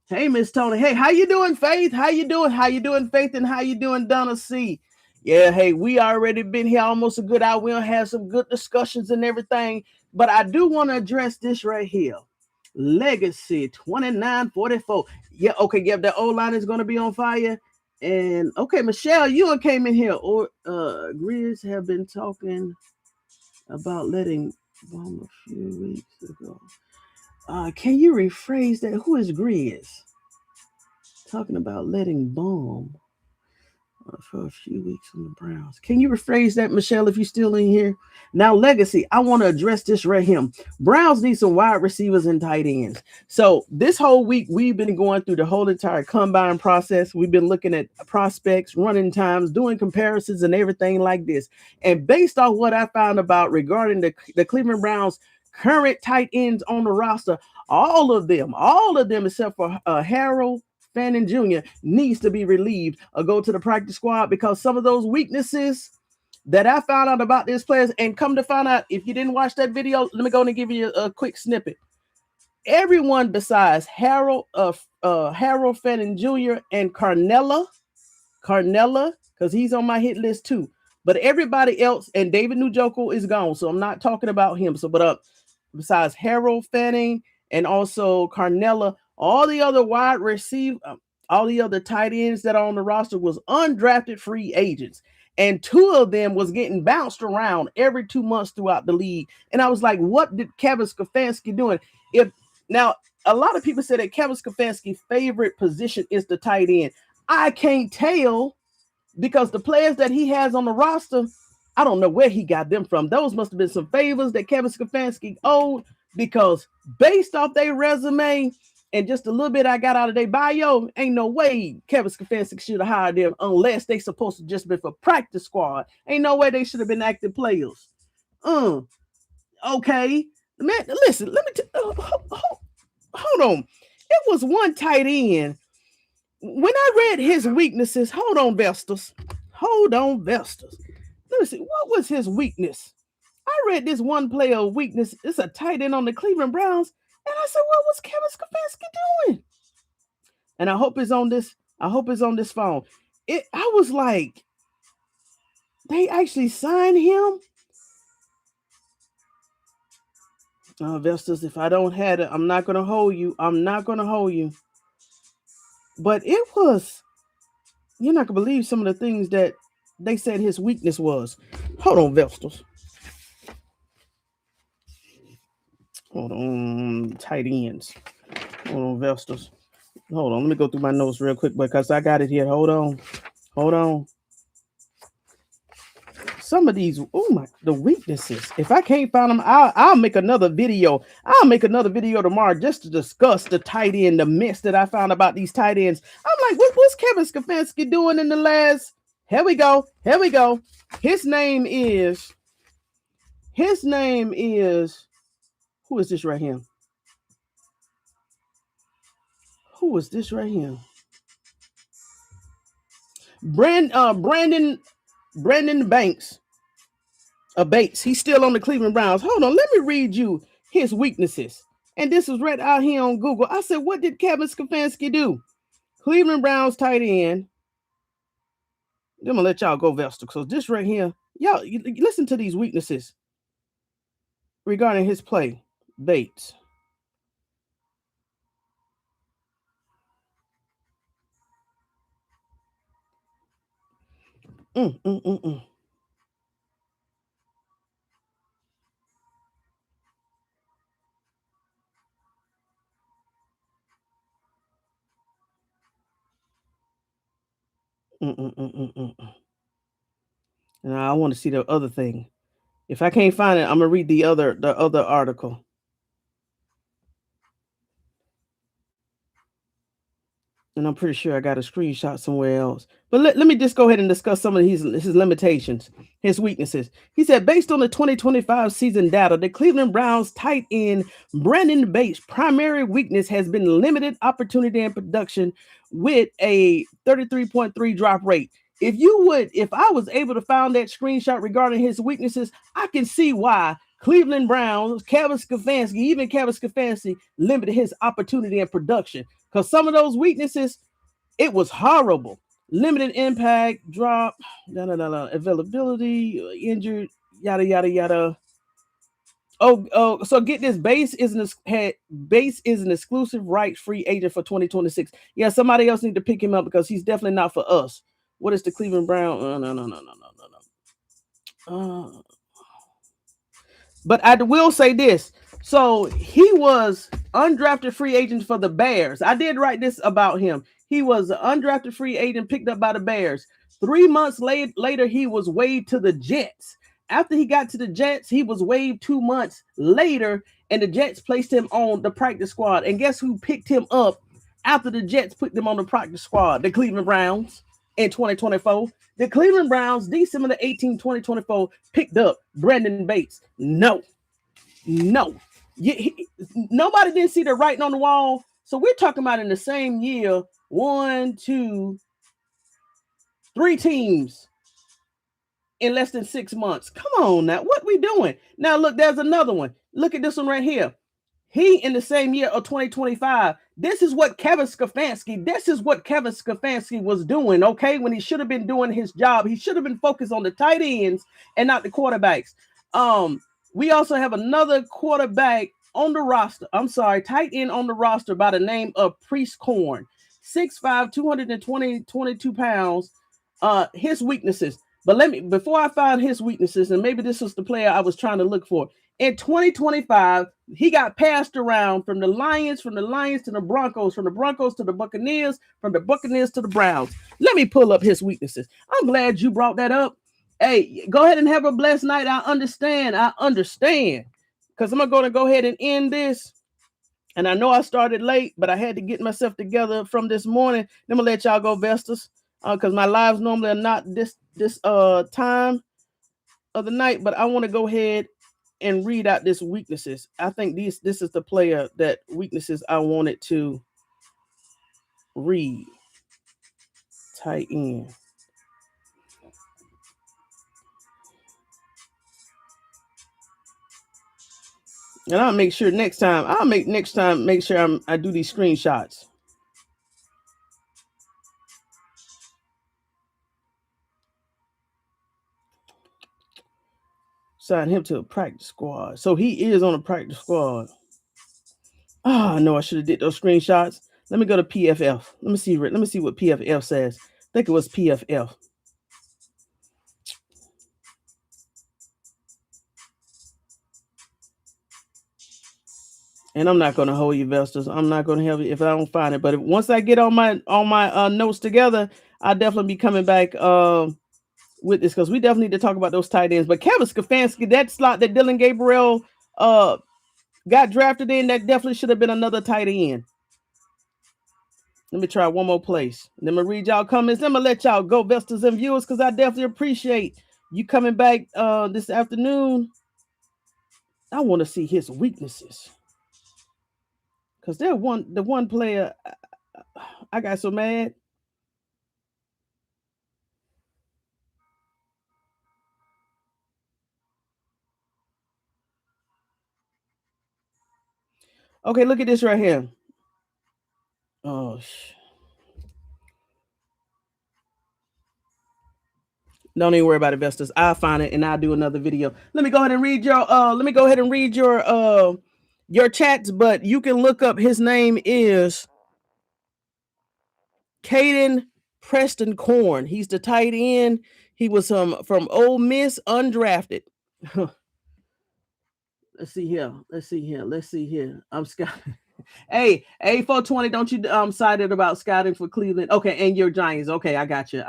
Hey, Miss Tony. Hey, how you doing, Faith? How you doing? How you doing, Faith? And how you doing, Donna C? Yeah, hey, we already been here almost a good hour. We'll have some good discussions and everything. But I do want to address this right here. Legacy 2944. Yeah, okay, yeah, the O-line is going to be on fire. And okay, Michelle, you came in here. Or Grizz have been talking about letting bomb a few weeks ago. Can you rephrase that? Who is Grizz? Talking about letting bomb for a few weeks on the Browns. Can you rephrase that, Michelle, if you're still in here? Now, Legacy, I want to address this right here. Browns need some wide receivers and tight ends. So this whole week, we've been going through the whole entire combine process. We've been looking at prospects, running times, doing comparisons and everything like this. And based on what I found about regarding the Cleveland Browns' current tight ends on the roster, all of them except for Harold Fanning Jr. needs to be relieved or go to the practice squad because some of those weaknesses that I found out about these players, and come to find out, if you didn't watch that video, let me go and give you a quick snippet. Everyone besides Harold Fanning Jr. and Carnella, because he's on my hit list too. But everybody else, and David Njoku is gone, so I'm not talking about him. So, but besides Harold Fanning and also Carnella, all the other wide receiver, all the other tight ends that are on the roster was undrafted free agents. And two of them was getting bounced around every 2 months throughout the league. And I was like, what did Kevin Stefanski doing? Now, a lot of people say that Kevin Stefanski's favorite position is the tight end. I can't tell because the players that he has on the roster, I don't know where he got them from. Those must have been some favors that Kevin Stefanski owed, because based off their resume and just a little bit I got out of their bio, ain't no way Kevin Stefanski should have hired them unless they supposed to just be for practice squad. Ain't no way they should have been active players. Okay. Man, listen, let me hold on. It was one tight end. When I read his weaknesses, hold on, Vestas. Let me see, what was his weakness? I read this one player weakness. It's a tight end on the Cleveland Browns. And I said, what was Kevin Stefanski doing? And I hope it's on this phone. I was like, they actually signed him? Vestas, if I don't have it, I'm not going to hold you. But it was, you're not going to believe some of the things that they said his weakness was. Hold on, Vestas. Hold on, tight ends. Hold on, Vestas. Hold on, let me go through my notes real quick because I got it here. Hold on. Some of these, the weaknesses. If I can't find them, I'll make another video. Tomorrow just to discuss the tight end, the mess that I found about these tight ends. I'm like, what's Kevin Stefanski doing in the last? Here we go. His name is. Who is this right here? Brandon Banks. Bates. He's still on the Cleveland Browns. Hold on, let me read you his weaknesses. And this was right out here on Google. I said, what did Kevin Stefanski do? Cleveland Browns tight end. I'm gonna let y'all go, Vestal. So this right here, y'all listen to these weaknesses regarding his play. Bates. Now I want to see the other thing. If I can't find it, I'm gonna read the other article. And I'm pretty sure I got a screenshot somewhere else. But let me just go ahead and discuss some of his limitations, his weaknesses. He said, based on the 2025 season data, the Cleveland Browns tight end Brandon Bates' primary weakness has been limited opportunity and production with a 33.3 drop rate. If I was able to find that screenshot regarding his weaknesses, I can see why Cleveland Browns, Kevin Stefanski limited his opportunity and production. Because some of those weaknesses, it was horrible. Limited impact, drop, availability, injured, yada, yada, yada. Oh, so get this. Bates is an exclusive rights free agent for 2026. Yeah, somebody else need to pick him up because he's definitely not for us. What is the Cleveland Brown? No. But I will say this. So he was undrafted free agent for the Bears. I did write this about him. He was an undrafted free agent picked up by the Bears. 3 months later, he was waived to the Jets. After he got to the Jets, he was waived 2 months later, and the Jets placed him on the practice squad. And guess who picked him up after the Jets put them on the practice squad? The Cleveland Browns in 2024. The Cleveland Browns, December 18, 2024, picked up Brandon Bates. No. Nobody didn't see the writing on the wall. So we're talking about in the same year, 1, 2, 3 teams in less than 6 months. Come on now. What we doing? Now, look, there's another one. Look at this one right here. He in the same year of 2025. This is what Kevin Stefanski was doing, okay? When he should have been doing his job. He should have been focused on the tight ends and not the quarterbacks. We also have another quarterback on the roster. Tight end on the roster by the name of Prieskorn. 6'5", 22 pounds. His weaknesses. But before I find his weaknesses, and maybe this was the player I was trying to look for. In 2025, he got passed around from the Lions to the Broncos, from the Broncos to the Buccaneers, from the Buccaneers to the Browns. Let me pull up his weaknesses. I'm glad you brought that up. Hey, go ahead and have a blessed night. I understand. Because I'm going to go ahead and end this. And I know I started late, but I had to get myself together from this morning. I'm going to let y'all go, Vestas, because my lives normally are not this time of the night. But I want to go ahead and read out this weaknesses. I think this is the player that weaknesses I wanted to read. Tight end. And I'll make sure next time make sure I do these screenshots. Sign him to a practice squad. So he is on a practice squad. Oh, no, I should have did those screenshots. Let me go to PFF. Let me see what PFF says. I think it was PFF. And I'm not going to hold you, investors. I'm not going to help you if I don't find it. But once I get on my notes together, I'll definitely be coming back with this, because we definitely need to talk about those tight ends. But Kevin Stefanski, that slot that Dillon Garbiel got drafted in, that definitely should have been another tight end. Let me try one more place. Let me read y'all comments. Let me let y'all go, investors and viewers, because I definitely appreciate you coming back this afternoon. I want to see his weaknesses. Because the one player, I got so mad. Okay, look at this right here. Oh, don't even worry about investors. I'll find it and I'll do another video. Let me go ahead and read your chats, but you can look up, his name is Kaydn Prieskorn. He's the tight end. He was from Ole Miss, undrafted. Let's see here. I'm scouting. Hey, 420, don't you excited about scouting for Cleveland? Okay, and your Giants. Okay, I got you.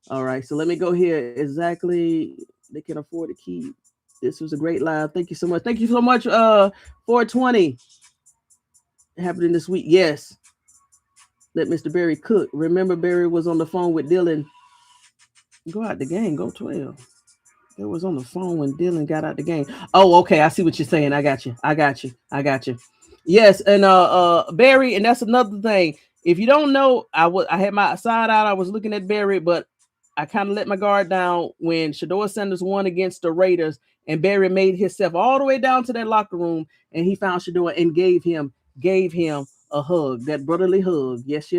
All right, so let me go here. Exactly. They can afford to keep. This was a great live. Thank you so much. 420. Happening this week. Yes. Let Mr. Berry cook. Remember, Berry was on the phone with Dillon. Go out the game. Go 12. It was on the phone when Dillon got out the game. Oh, okay. I see what you're saying. I got you. Yes, and Berry, and that's another thing. If you don't know, I had my side out. I was looking at Berry, but I kind of let my guard down when Shedeur Sanders won against the Raiders, and Berry made himself all the way down to that locker room, and he found Shedeur and gave him a hug, that brotherly hug. Yes.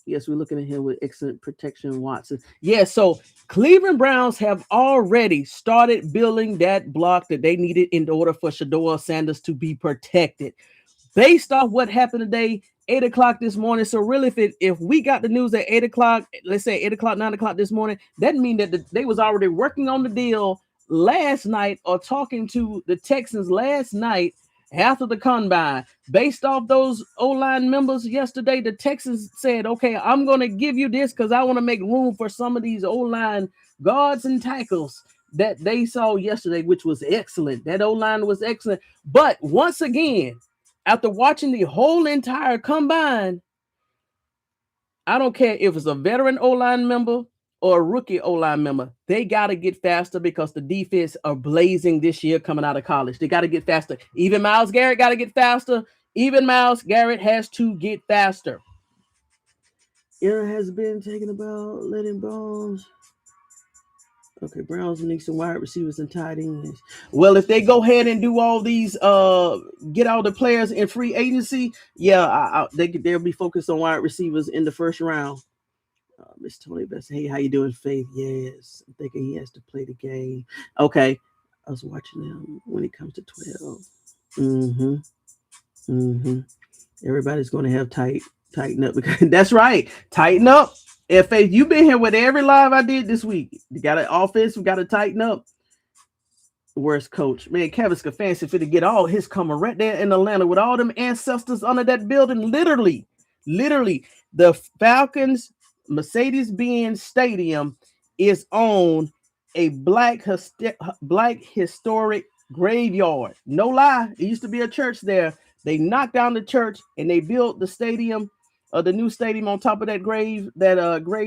Yes, we're looking at him with excellent protection, Watson. Yes, so Cleveland Browns have already started building that block that they needed in order for Shedeur Sanders to be protected. Based off what happened today, 8 o'clock this morning. So really, if we got the news at 8 o'clock, let's say 8 o'clock, 9 o'clock this morning, that means that they was already working on the deal last night or talking to the Texans last night after the combine. Based off those O-line members yesterday, the Texans said, okay, I'm going to give you this because I want to make room for some of these O-line guards and tackles that they saw yesterday, which was excellent. That O-line was excellent. But once again, after watching the whole entire combine, I don't care if it's a veteran O-line member or a rookie O-line member, they got to get faster because the defense are blazing this year coming out of college. They got to get faster. Even Myles Garrett got to get faster. Even Myles Garrett has to get faster. Error has been taken about letting Browns. Okay, Browns need some wide receivers and tight ends. Well, if they go ahead and do all these, get all the players in free agency, yeah, they'll be focused on wide receivers in the first round. Miss Tony Best, hey, how you doing, Faith? Yes, I'm thinking he has to play the game. Okay, I was watching him when it comes to 12. Everybody's going to have tighten up. That's right, tighten up. If Faith, you've been here with every live I did this week. You got an offense, we got to tighten up. Worst coach, man, Kevin Stefanski fit to get all his coming right there in Atlanta with all them ancestors under that building. Literally, the Falcons Mercedes-Benz Stadium is on a black historic graveyard. No lie, it used to be a church there. They knocked down the church and they built the stadium, the new stadium on top of that grave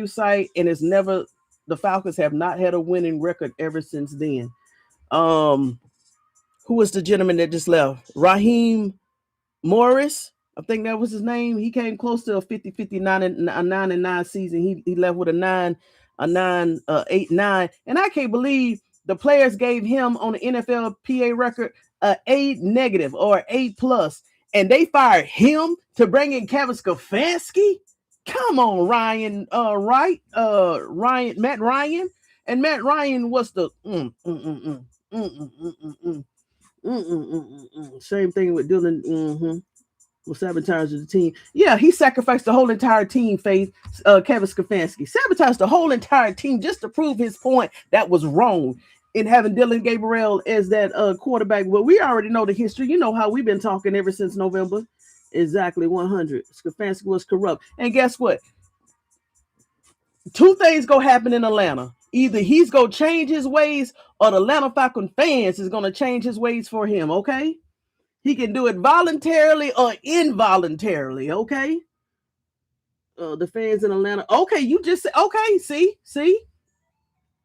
site, and it's never. The Falcons have not had a winning record ever since then. Who was the gentleman that just left? Raheem Morris, I think that was his name. He came close to a 9-9 season. He left with a 8-9, and I can't believe the players gave him on the NFL PA record a A- or A+, and they fired him to bring in Kevin Stefanski. Come on, Matt Ryan, and Matt Ryan was the same thing with Dillon. Was sabotaging the team. Yeah, he sacrificed the whole entire team, Faith. Kevin Stefanski sabotaged the whole entire team just to prove his point that was wrong in having Dillon Garbiel as that quarterback. Well, we already know the history. You know how we've been talking ever since November. Exactly 100. Stefanski was corrupt. And guess what? Two things gonna happen in Atlanta. Either he's gonna change his ways or the Atlanta Falcon fans is gonna change his ways for him, okay? He can do it voluntarily or involuntarily, okay? The fans in Atlanta. Okay, you just said, okay, see?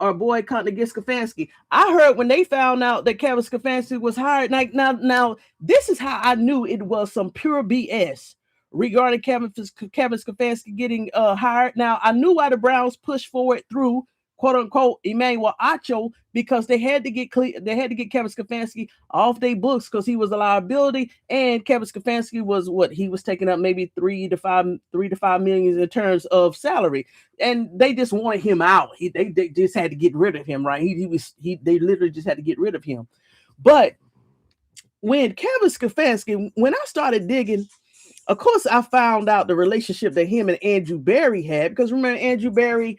Our boy caught against Stefanski. I heard when they found out that Kevin Stefanski was hired. Now, this is how I knew it was some pure BS regarding Kevin Stefanski getting hired. Now, I knew why the Browns pushed forward through quote unquote Emmanuel Ocho, because they had to get Kevin Stefanski off their books because he was a liability, and Kevin Stefanski was he was taking up maybe 3 to 5 million in terms of salary, and they just wanted him out. They just had to get rid of him, right? They literally just had to get rid of him. But when Kevin Stefanski, when I started digging, of course I found out the relationship that him and Andrew Berry had, because remember Andrew Berry,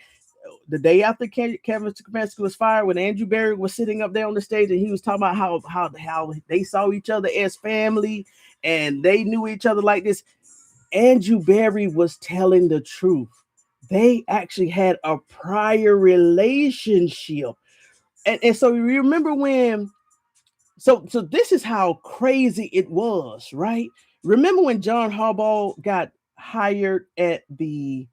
the day after Kevin Stefanski was fired, when Andrew Berry was sitting up there on the stage and he was talking about how they saw each other as family and they knew each other like this, Andrew Berry was telling the truth. They actually had a prior relationship. And so you remember when, so this is how crazy it was, right? Remember when John Harbaugh got hired at the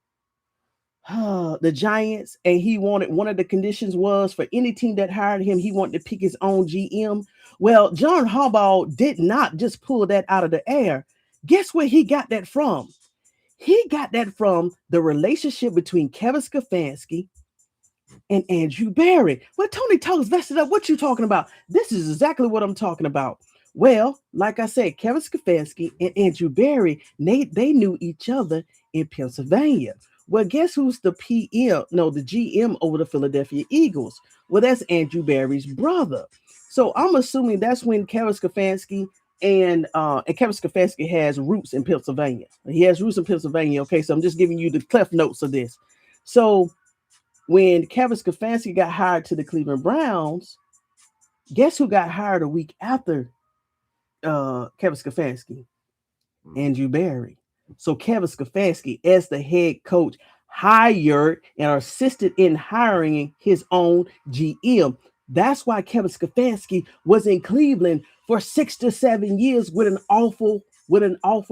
Giants, and he wanted, one of the conditions was for any team that hired him, he wanted to pick his own GM. Well, John Harbaugh did not just pull that out of the air. Guess where he got that from? He got that from the relationship between Kevin Stefanski and Andrew Berry. Well, Tony Talks Vested Up, what you talking about? This is exactly what I'm talking about. Well, like I said, Kevin Stefanski and Andrew Berry, they knew each other in Pennsylvania. Well, guess who's the GM over the Philadelphia Eagles? Well, that's Andrew Berry's brother. So I'm assuming that's when Kevin Stefanski and Kevin Stefanski has roots in Pennsylvania. He has roots in Pennsylvania. Okay, so I'm just giving you the cliff notes of this. So when Kevin Stefanski got hired to the Cleveland Browns, guess who got hired a week after Kevin Stefanski? Andrew Berry. So Kevin Stefanski, as the head coach, hired and assisted in hiring his own GM. That's why Kevin Stefanski was in Cleveland for 6 to 7 years with an awful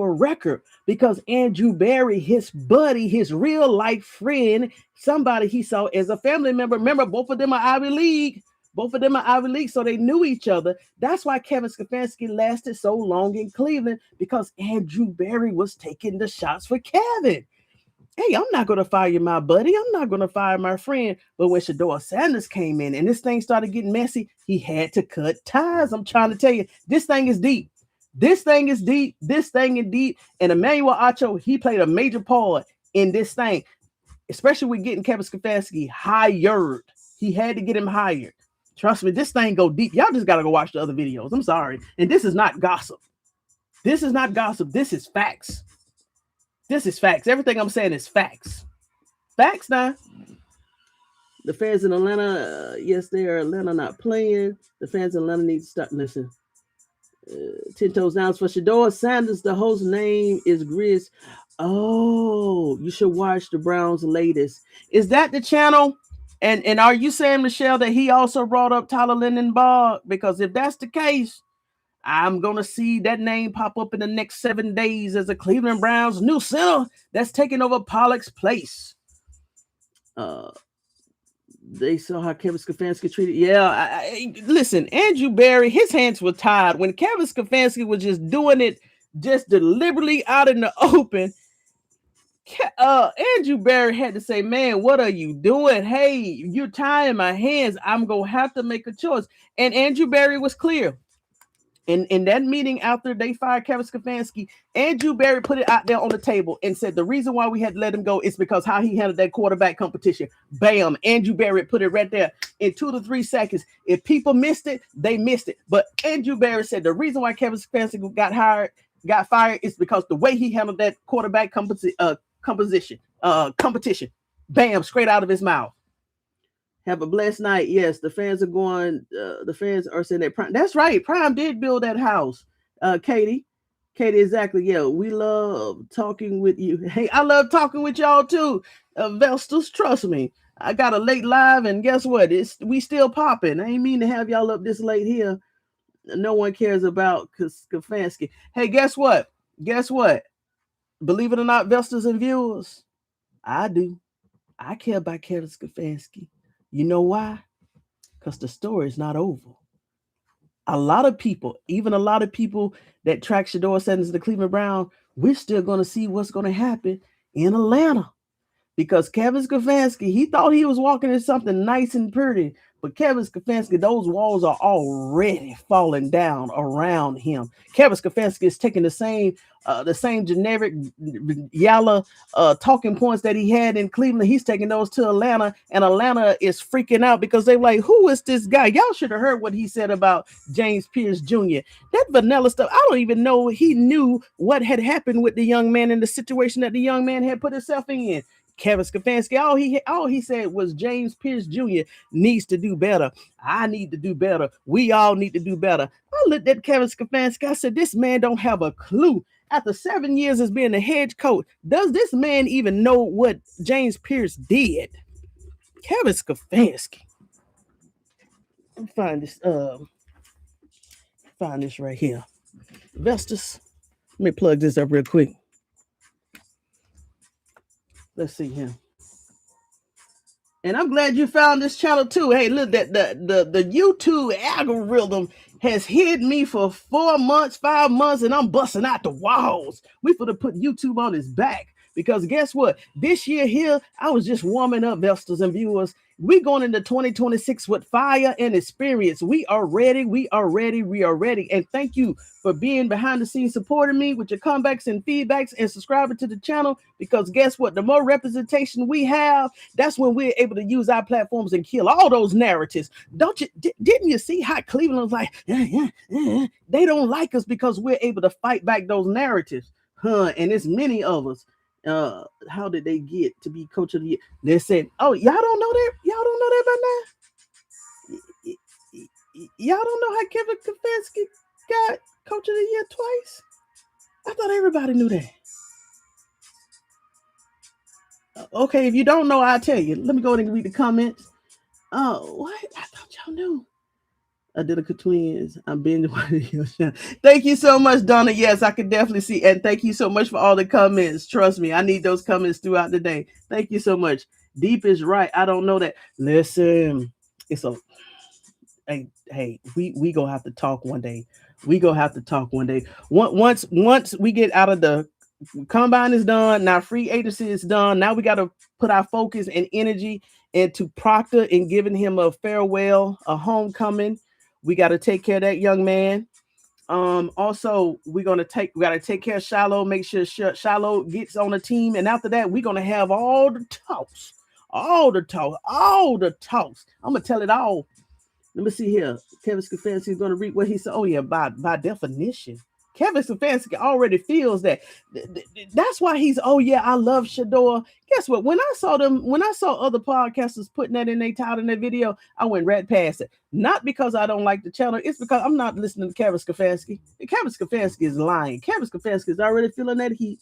record, because Andrew Berry, his buddy, his real life friend, somebody he saw as a family member. Remember, both of them are Ivy League. So they knew each other. That's why Kevin Stefanski lasted so long in Cleveland, because Andrew Berry was taking the shots for Kevin. Hey, I'm not going to fire my buddy. I'm not going to fire my friend. But when Shedeur Sanders came in and this thing started getting messy, he had to cut ties. I'm trying to tell you, this thing is deep. And Emmanuel Ocho, he played a major part in this thing, especially with getting Kevin Stefanski hired. He had to get him hired. Trust me, this thing go deep. Y'all just got to go watch the other videos. I'm sorry. And this is not gossip. This is facts. Everything I'm saying is facts. Facts now. The fans in Atlanta, yes, they are Atlanta not playing. The fans in Atlanta need to start listening. 10 toes down for Shedeur Sanders. The host name is Grizz. Oh, you should watch the Browns' latest. Is that the channel? And are you saying, Michelle, that he also brought up Tyler Linderbaum? Because if that's the case, I'm going to see that name pop up in the next 7 days as a Cleveland Browns new center that's taking over Pollock's place. They saw how Kevin Stefanski treated. Yeah, listen, Andrew Berry, his hands were tied when Kevin Stefanski was just doing it just deliberately out in the open. Andrew Berry had to say, man, what are you doing? Hey, you're tying my hands. I'm going to have to make a choice. And Andrew Berry was clear. In that meeting after they fired Kevin Stefanski, Andrew Berry put it out there on the table and said the reason why we had to let him go is because how he handled that quarterback competition. Bam, Andrew Berry put it right there in 2 to 3 seconds. If people missed it, they missed it. But Andrew Berry said the reason why Kevin Stefanski got fired is because the way he handled that quarterback competition. Bam, straight out of his mouth. Have a blessed night. Yes, the fans are going. The fans are saying that Prime. That's right. Prime did build that house. Katie, exactly. Yeah, we love talking with you. Hey, I love talking with y'all too. Vestas, trust me. I got a late live, and guess what? We still popping. I ain't mean to have y'all up this late here. No one cares about Stefanski. Hey, guess what? Believe it or not, Vestas and viewers, I do. I care about Kevin Stefanski. You know why? Because the story is not over. A lot of people that track Shedeur Sanders to the Cleveland Browns, we're still going to see what's going to happen in Atlanta. Because Kevin Stefanski, he thought he was walking in something nice and pretty. But Kevin Stefanski, those walls are already falling down around him. Kevin Stefanski is taking the same generic yellow talking points that he had in Cleveland. He's taking those to Atlanta, and Atlanta is freaking out because they're like, who is this guy? Y'all should have heard what he said about James Pierce Jr. That vanilla stuff, I don't even know he knew what had happened with the young man and the situation that the young man had put himself in. Kevin Stefanski, all he said was James Pierce Jr. needs to do better. I need to do better. We all need to do better. I looked at Kevin Stefanski. I said, this man don't have a clue. After 7 years as being a head coach, does this man even know what James Pierce did? Kevin Stefanski. Find this right here. Vestas. Let me plug this up real quick. Let's see here. And I'm glad you found this channel too. Hey, look, that the YouTube algorithm has hid me for 4 months, 5 months, and I'm busting out the walls. We finna put YouTube on his back. Because guess what? This year here, I was just warming up, investors and viewers. We going into 2026 with fire and experience. We are ready. We are ready. We are ready. And thank you for being behind the scenes, supporting me with your comebacks and feedbacks and subscribing to the channel. Because guess what? The more representation we have, that's when we're able to use our platforms and kill all those narratives. Didn't you see how Cleveland was like, they don't like us because we're able to fight back those narratives. And it's many of us. How did they get to be coach of the year? They said, oh, y'all don't know that? Y'all don't know that by now? Y'all don't know how Kevin Stefanski got coach of the year twice? I thought everybody knew that. Okay, if you don't know, I'll tell you. Let me go ahead and read the comments. Oh, what? I thought y'all knew. Identical twins. I'm being Thank you so much, Donna. Yes, I can definitely see. And thank you so much for all the comments. Trust me, I need those comments throughout the day. Thank you so much. Deep is right. I don't know that. Listen, it's a hey, we gonna have to talk one day. We gonna have to talk one day. Once we get out of the combine is done, now free agency is done. Now we got to put our focus and energy into Proctor and giving him a farewell, a homecoming. We got to take care of that young man. Also, we got to take care of Shilo, make sure Shilo gets on the team. And after that, we're going to have all the talks. I'm going to tell it all. Let me see here. Kevin Stefanski is going to read what he said. Oh, yeah, by definition. Kevin Stefanski already feels that. That's why he's, oh, yeah, I love Shedeur. Guess what? When I saw other podcasters putting that in their title in their video, I went right past it. Not because I don't like the channel. It's because I'm not listening to Kevin Stefanski. Kevin Stefanski is lying. Kevin Stefanski is already feeling that heat.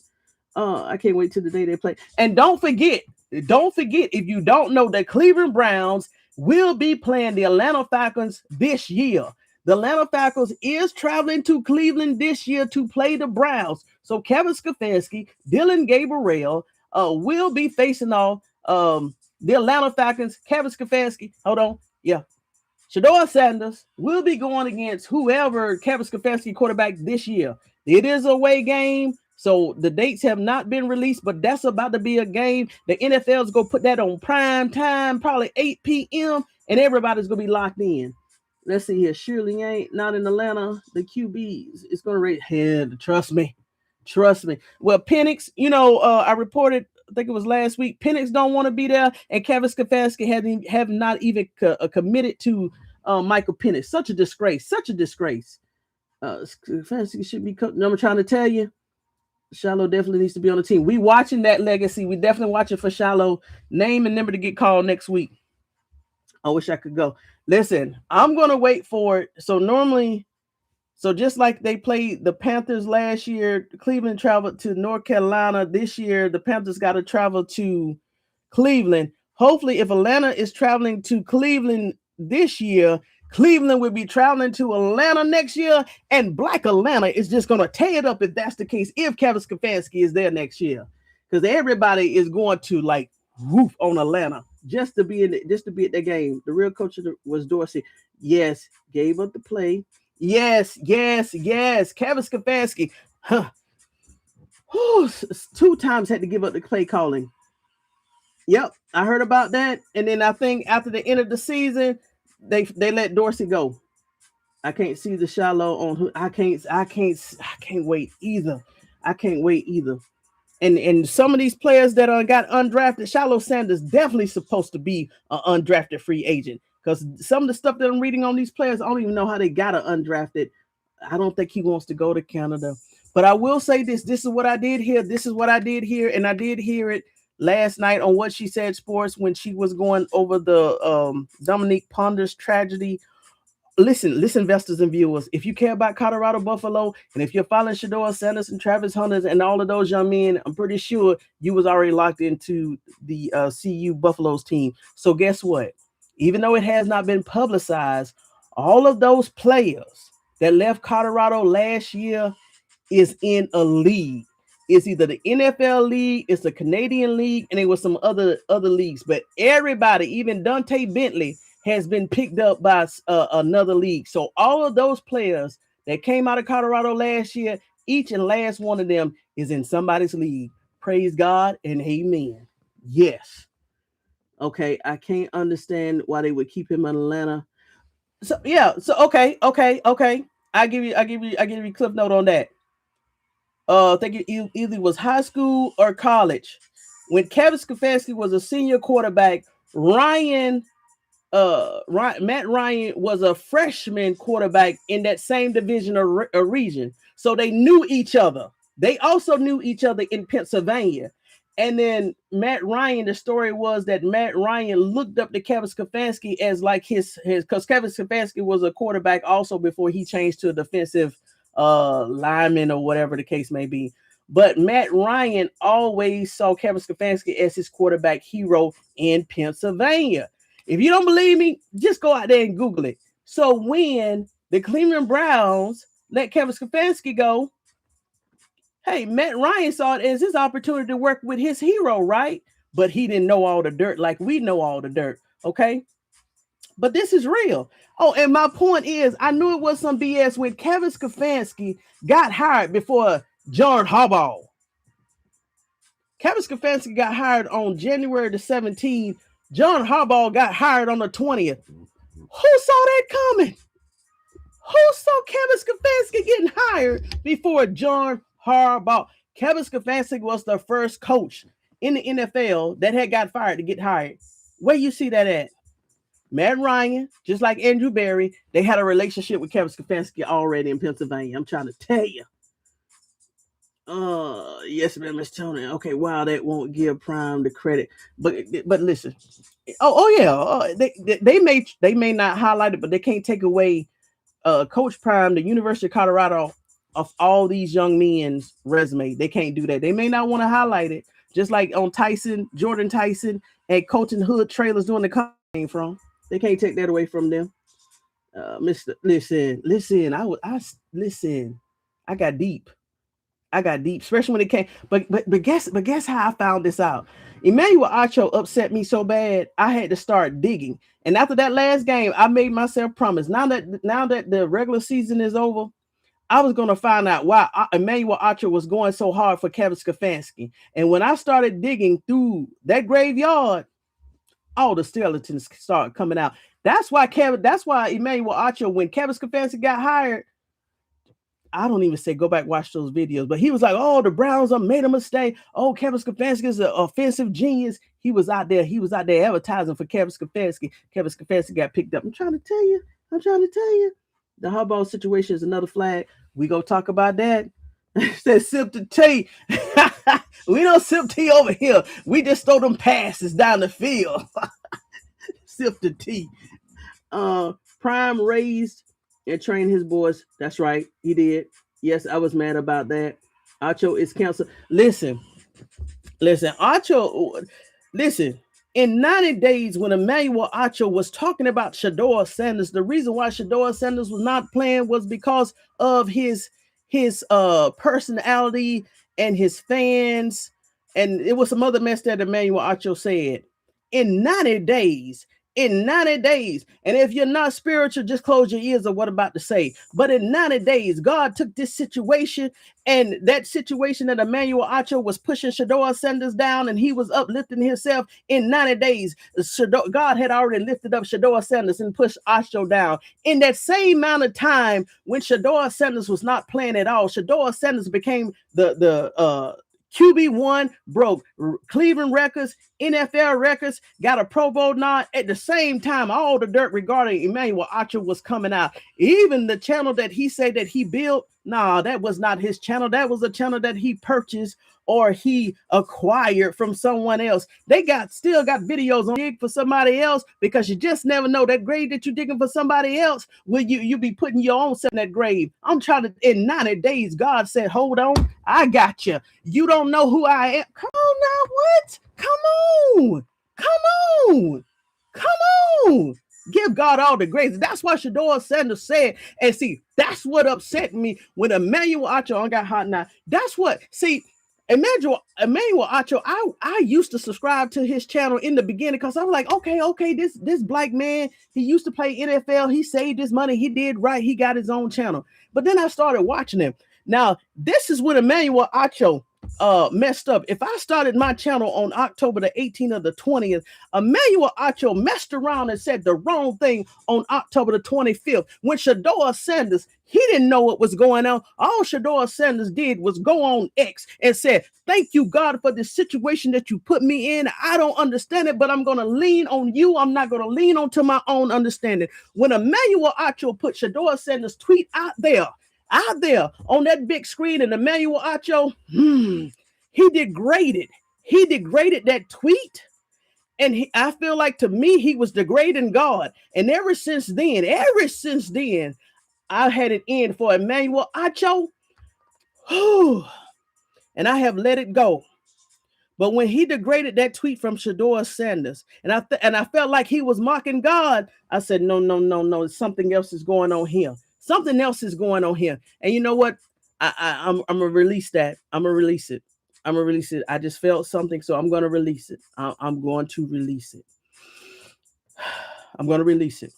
I can't wait till the day they play. And don't forget, if you don't know, the Cleveland Browns will be playing the Atlanta Falcons this year. The Atlanta Falcons is traveling to Cleveland this year to play the Browns. So Kevin Stefanski, Dillon Garbiel will be facing off the Atlanta Falcons. Kevin Stefanski, hold on, yeah. Shilo Sanders will be going against whoever Kevin Stefanski quarterback this year. It is a away game, so the dates have not been released, but that's about to be a game. The NFL is going to put that on prime time, probably 8 p.m., and everybody's going to be locked in. Let's see here. Surely ain't not in Atlanta. The QBs is going to rate head. Trust me. Well, Penix, I reported, I think it was last week, Penix don't want to be there, and Kevin Stefanski have not even committed to Michael Penix. Such a disgrace. Stefanski should be coached. I'm trying to tell you, Shilo definitely needs to be on the team. We watching that legacy. We definitely watching for Shilo. Name and number to get called next week. I wish I could go. Listen, I'm going to wait for it. So just like they played the Panthers last year, Cleveland traveled to North Carolina. This year, the Panthers got to travel to Cleveland. Hopefully, if Atlanta is traveling to Cleveland this year, Cleveland will be traveling to Atlanta next year, and Black Atlanta is just going to tear it up if that's the case, if Kevin Stefanski is there next year. Because everybody is going to roof on Atlanta just to be at the game. The real coach was Dorsey. Yes, gave up the play. Yes. Kevin Stefanski, 2 times had to give up the play calling. Yep, I heard about that. And then I think after the end of the season, they let Dorsey go. I can't see the Shilo on who. I can't wait either. And some of these players that got undrafted, Shilo Sanders definitely supposed to be an undrafted free agent, because some of the stuff that I'm reading on these players, I don't even know how they got undrafted. I don't think he wants to go to Canada. But I will say this. This is what I did here. And I did hear it last night on What She Said Sports when she was going over the Dominique Ponders tragedy. Listen, investors and viewers, if you care about Colorado Buffalo, and if you're following Shedeur Sanders and Travis Hunters and all of those young men, I'm pretty sure you was already locked into the CU Buffaloes team. So guess what? Even though it has not been publicized, all of those players that left Colorado last year is in a league. It's either the NFL league, it's the Canadian league, and there was some other leagues. But everybody, even Dante Bentley, has been picked up by another league. So all of those players that came out of Colorado last year, each and last one of them is in somebody's league. Praise God and amen. Yes. Okay, I can't understand why they would keep him in Atlanta. So yeah, so okay. I give you cliff note on that. I think it either was high school or college. When Kevin Stefanski was a senior quarterback, Matt Ryan was a freshman quarterback in that same division or region. So they knew each other. They also knew each other in Pennsylvania. And then Matt Ryan, the story was that Matt Ryan looked up to Kevin Stefanski as like his because Kevin Stefanski was a quarterback also before he changed to a defensive lineman or whatever the case may be. But Matt Ryan always saw Kevin Stefanski as his quarterback hero in Pennsylvania. If you don't believe me, just go out there and Google it. So when the Cleveland Browns let Kevin Stefanski go, hey, Matt Ryan saw it as his opportunity to work with his hero, right? But he didn't know all the dirt like we know all the dirt, okay? But this is real. Oh, and my point is, I knew it was some BS when Kevin Stefanski got hired before John Harbaugh. Kevin Stefanski got hired on January the 17th. John Harbaugh got hired on the 20th. Who saw that coming? Who saw Kevin Stefanski getting hired before John Harbaugh? Kevin Stefanski was the first coach in the NFL that had got fired to get hired. Where you see that at? Matt Ryan, just like Andrew Berry, they had a relationship with Kevin Stefanski already in Pennsylvania. I'm trying to tell you. Yes, ma'am, Miss Tony. Okay, wow, that won't give Prime the credit, but listen. They may not highlight it, but they can't take away Coach Prime, the University of Colorado, of all these young men's resume. They can't do that. They may not want to highlight it, just like on Jordan Tyson and Colton Hood trailers doing the came from. They can't take that away from them. Listen. I got deep, especially when it came. But guess how I found this out? Emmanuel Ocho upset me so bad I had to start digging. And after that last game, I made myself promise. Now that the regular season is over, I was going to find out why Emmanuel Ocho was going so hard for Kevin Stefanski. And when I started digging through that graveyard, all the skeletons started coming out. That's why Emmanuel Ocho, when Kevin Stefanski got hired, I don't even say go back watch those videos, but he was like, "Oh, the Browns have made a mistake. Oh, Kevin Stefanski is an offensive genius." He was out there advertising for Kevin Stefanski. Kevin Stefanski got picked up. I'm trying to tell you. The Harbaugh situation is another flag. We go talk about that. Said sip the tea. We don't sip tea over here. We just throw them passes down the field. Sip the tea. Prime raised and trained his boys. That's right. He did. Yes, I was mad about that. Ocho is canceled. Listen. Ocho, listen. In 90 days, when Emmanuel Ocho was talking about Shedeur Sanders, the reason why Shedeur Sanders was not playing was because of his personality and his fans. And it was some other mess that Emmanuel Ocho said. In 90 days. And if you're not spiritual, just close your ears of what I'm about to say. But in 90 days, God took this situation, and that situation that Emmanuel Ocho was pushing Shedeur Sanders down and he was uplifting himself. In 90 days, God had already lifted up Shedeur Sanders and pushed Ocho down. In that same amount of time, when Shedeur Sanders was not playing at all, Shedeur Sanders became the QB1, broke Cleveland records, NFL records, got a Pro Bowl nod. At the same time, all the dirt regarding Emmanuel Ocho was coming out. Even the channel that he said that he built, that was not his channel. That was a channel that he purchased or he acquired from someone else. They still got videos on dig for somebody else, because you just never know that grave that you're digging for somebody else. Will you be putting your own self in that grave? I'm trying to, in 90 days, God said, hold on, I got you. You don't know who I am. Come on now, what? Come on. Give God all the grace. That's what Shedeur Sanders said. And see, that's what upset me when Emmanuel Ocho got hot now. That's what, see, Emmanuel Ocho, I used to subscribe to his channel in the beginning because I was like, okay, this black man, he used to play NFL, he saved his money, he did right, he got his own channel. But then I started watching him. Now, this is when Emmanuel Ocho messed up. If I started my channel on October the 18th or the 20th, Emmanuel Ocho messed around and said the wrong thing on October the 25th. When Shedeur Sanders, he didn't know what was going on. All Shedeur Sanders did was go on X and said, thank you, God, for this situation that you put me in. I don't understand it, but I'm going to lean on you. I'm not going to lean onto my own understanding. When Emmanuel Ocho put Shedeur Sanders' tweet out there on that big screen, and Emmanuel Ocho, he degraded that tweet. And I feel like, to me, he was degrading God. And ever since then, I had it in for Emmanuel Ocho. And I have let it go. But when he degraded that tweet from Shedeur Sanders, and I felt like he was mocking God, I said, no, something else is going on here. Something else is going on here. And you know what? I'm gonna release that. I'm gonna release it. I just felt something, so I'm gonna release it. I'm going to release it. I'm gonna release it.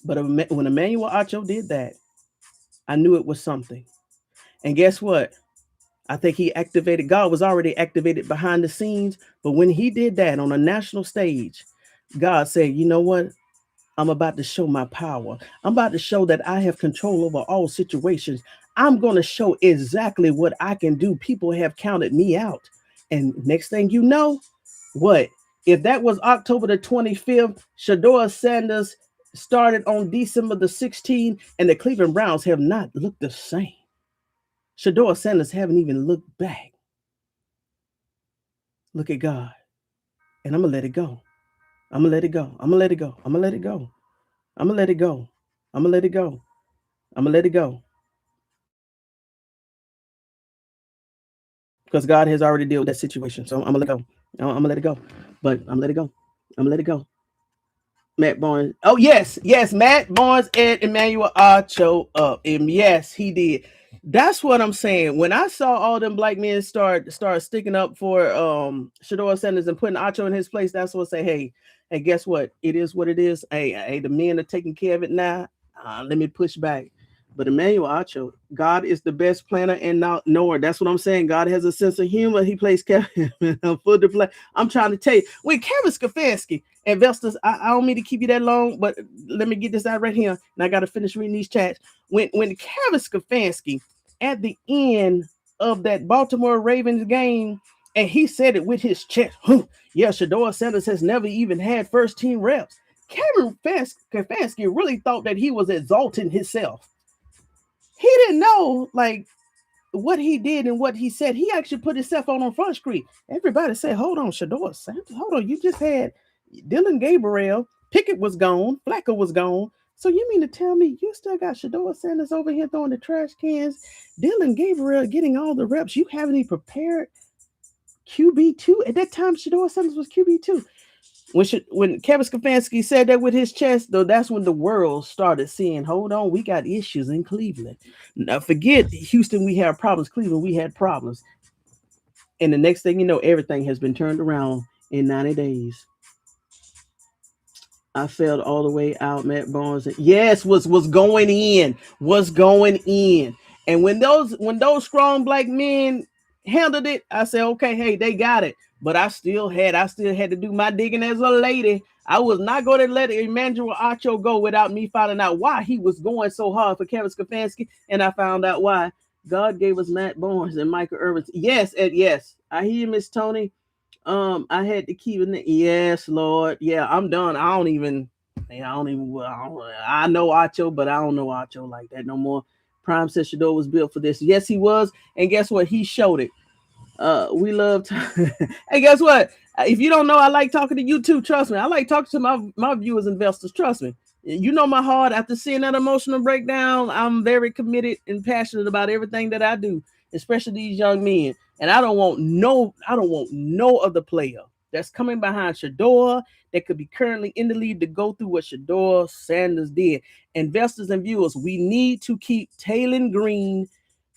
But when Emmanuel Ocho did that, I knew it was something. And guess what? I think he activated. God was already activated behind the scenes, but when he did that on a national stage, God said, you know what? I'm about to show my power. I'm about to show that I have control over all situations. I'm going to show exactly what I can do. People have counted me out. And next thing you know, what? If that was October the 25th, Shedeur Sanders started on December the 16th, and the Cleveland Browns have not looked the same. Shedeur Sanders haven't even looked back. Look at God. And I'm going to let it go. I'm going to let it go. I'm going to let it go. I'm going to let it go. I'm going to let it go. I'm going to let it go. I'm going to let it go. Because God has already dealt with that situation. So I'm going to let it go. I'm going to let it go. But I'm going to let it go. I'm going to let it go. Matt Barnes. Oh, yes. Matt Barnes and Emmanuel Ocho up. And yes, he did. That's what I'm saying. When I saw all them black men start sticking up for Shedeur Sanders and putting Ocho in his place, that's what I say, hey, guess what? It is what it is. Hey, the men are taking care of it now. Let me push back. But Emmanuel Ocho, God is the best planner and not knower. That's what I'm saying. God has a sense of humor. He plays Kevin for the play. I'm trying to tell you, when Kevin Stefanski, investors, I don't mean to keep you that long, but let me get this out right here. And I got to finish reading these chats. When Kevin Stefanski, at the end of that Baltimore Ravens game, and he said it with his chest, yeah, Shedeur Sanders has never even had first team reps. Kevin Stefanski really thought that he was exalting himself. He didn't know like what he did and what he said. He actually put himself on front screen. Everybody said, hold on, Shedeur Sanders, hold on. You just had Dillon Garbiel, Pickett was gone, Flacco was gone. So you mean to tell me you still got Shedeur Sanders over here throwing the trash cans, Dillon Garbiel getting all the reps? You haven't even prepared QB2. At that time, Shedeur Sanders was QB2. When Kevin Stefanski said that with his chest, though, that's when the world started seeing, hold on, we got issues in Cleveland. Now, forget Houston, we have problems. Cleveland, we had problems. And the next thing you know, everything has been turned around in 90 days. I felt all the way out, Matt Barnes. Yes, was going in. And when those strong black men handled it, I said, okay, hey, they got it. But I still had to do my digging as a lady. I was not going to let Emmanuel Ocho go without me finding out why he was going so hard for Kevin Stefanski, and I found out why. God gave us Matt Barnes and Michael Irvin. Yes, I hear you, Miss Tony. I had to keep it. Yes, Lord. Yeah, I'm done. I know Ocho, but I don't know Ocho like that no more. Prime said Shedeur was built for this. Yes, he was. And guess what? He showed it. We love hey, guess what? If you don't know, I like talking to you too. Trust me. I like talking to my viewers, investors. Trust me. You know my heart. After seeing that emotional breakdown, I'm very committed and passionate about everything that I do, especially these young men. And I don't want no other player that's coming behind Shedeur that could be currently in the league to go through what Shedeur Sanders did. Investors and viewers, we need to keep Taylor Green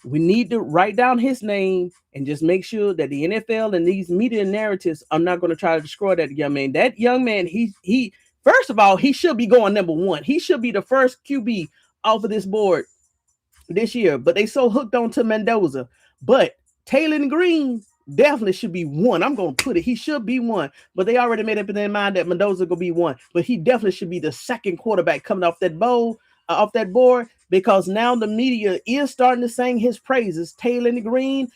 We need to write down his name and just make sure that the NFL and these media narratives are not going to try to destroy that young man. That young man, he first of all, he should be going number one. He should be the first QB off of this board this year, but they so hooked on to Mendoza. But Taylor Green definitely should be one. I'm going to put it. He should be one, but they already made up in their mind that Mendoza going to be one, but he definitely should be the second quarterback coming off that board, because now the media is starting to sing his praises. Taylor Green.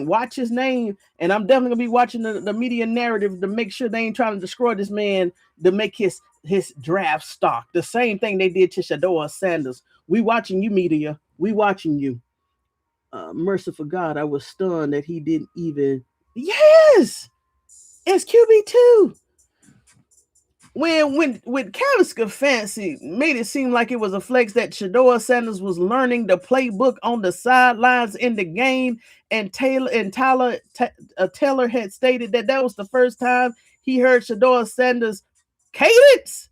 Watch his name, and I'm definitely going to be watching the media narrative to make sure they ain't trying to destroy this man to make his draft stock. The same thing they did to Shedeur Sanders. We watching you, media. We watching you. Merciful God, I was stunned that he didn't even. Yes, it's QB2. When Kevin Stefanski made it seem like it was a flex that Shedeur Sanders was learning the playbook on the sidelines in the game, and Tyler had stated that was the first time he heard Shedeur Sanders cadence.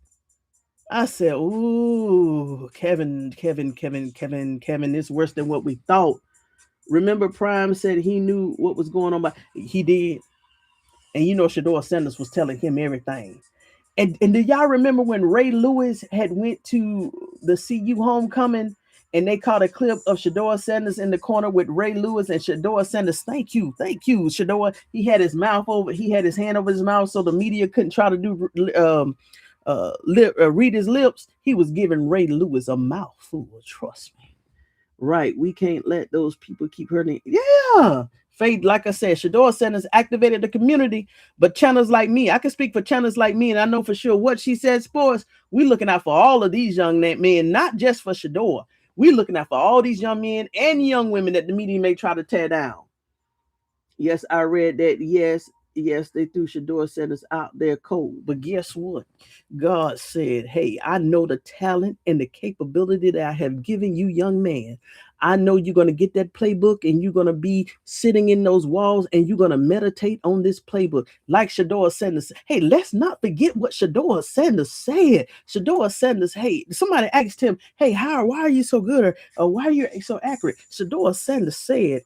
I said, "Ooh, Kevin, it's worse than what we thought." Remember, Prime said he knew what was going on, but he did, and Shedeur Sanders was telling him everything. And do y'all remember when Ray Lewis had went to the CU homecoming and they caught a clip of Shedeur Sanders in the corner with Ray Lewis and Shedeur Sanders? Thank you, Shedeur. He had his hand over his mouth so the media couldn't try to do read his lips. He was giving Ray Lewis a mouthful. Trust me. Right, we can't let those people keep hurting. Yeah. Faith, like I said, Shedeur Sanders activated the community, but channels like me, I can speak for channels like me, and I know for sure what she said sports, we looking out for all of these young men, not just for Shedeur. We looking out for all these young men and young women that the media may try to tear down. Yes, I read that. Yes, they threw Shedeur Sanders out there cold. But guess what? God said, hey, I know the talent and the capability that I have given you, young man. I know you're going to get that playbook and you're going to be sitting in those walls and you're going to meditate on this playbook. Like Shedeur Sanders. Hey, let's not forget what Shedeur Sanders said. Shedeur Sanders, hey, somebody asked him, hey, why are you so good? Or why are you so accurate? Shedeur Sanders said,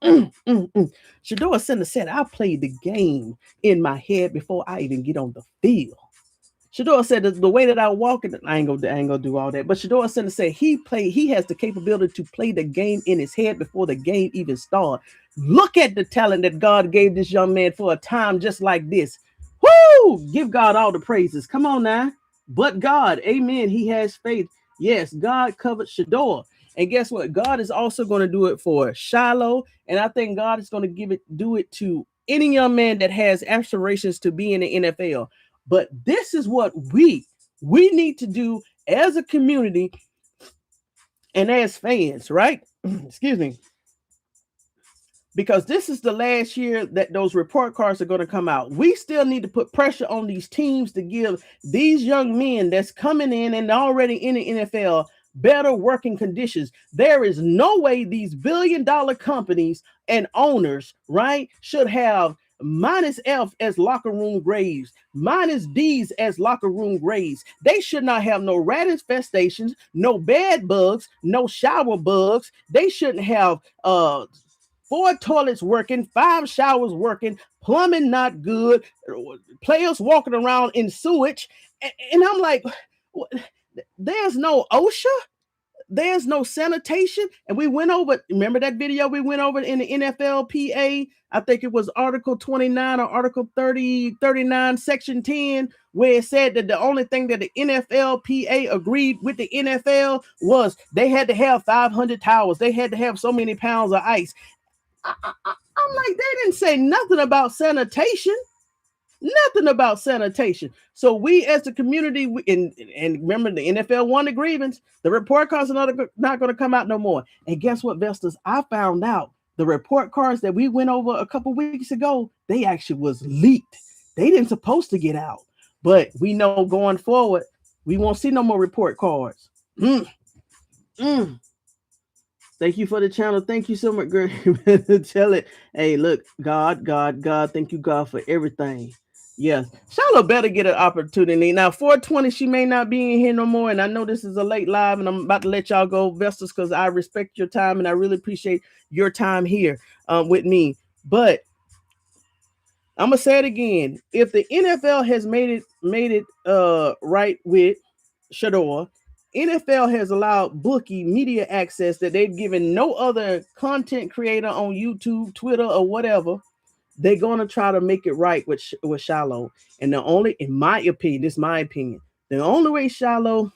Shedeur Sanders said, I played the game in my head before I even get on the field. Shedeur said the way that I walk, I ain't gonna do all that. But Shedeur Sanders said he has the capability to play the game in his head before the game even starts. Look at the talent that God gave this young man for a time just like this. Woo! Give God all the praises. Come on now. But God, amen. He has faith. Yes, God covered Shedeur. And guess what? God is also going to do it for Shilo. And I think God is going to do it to any young man that has aspirations to be in the NFL. But this is what we need to do as a community and as fans, right? Excuse me. Because this is the last year that those report cards are going to come out. We still need to put pressure on these teams to give these young men that's coming in and already in the NFL better working conditions. There is no way these billion-dollar companies and owners, right, should have minus F as locker room grades, minus D's as locker room grades. They should not have no rat infestations, no bed bugs, no shower bugs. They shouldn't have 4 toilets working, 5 showers working, plumbing not good, players walking around in sewage. And I'm like, there's no OSHA. There's no sanitation. And we went over, remember that video we went over in the NFLPA? I think it was Article 29 or Article 39, Section 10, where it said that the only thing that the NFLPA agreed with the NFL was they had to have 500 towels. They had to have so many pounds of ice. I'm like, they didn't say nothing about sanitation. Nothing about sanitation. So we as the community, and remember the NFL won the grievance. The report cards are not going to come out no more. And guess what, Vestas? I found out the report cards that we went over a couple weeks ago, they actually was leaked. They didn't supposed to get out. But we know going forward, we won't see no more report cards. Thank you for the channel. Thank you so much, girl. Tell it. Hey, look, God, thank you, God, for everything. Yes, Shilo better get an opportunity. Now, 420, she may not be in here no more. And I know this is a late live, and I'm about to let y'all go, Vestas, because I respect your time and I really appreciate your time here with me. But I'm gonna say it again. If the NFL has made it right with Shedeur, NFL has allowed bookie media access that they've given no other content creator on YouTube, Twitter, or whatever. They're gonna try to make it right with Shilo. And the only, in my opinion, this is my opinion, the only way Shilo,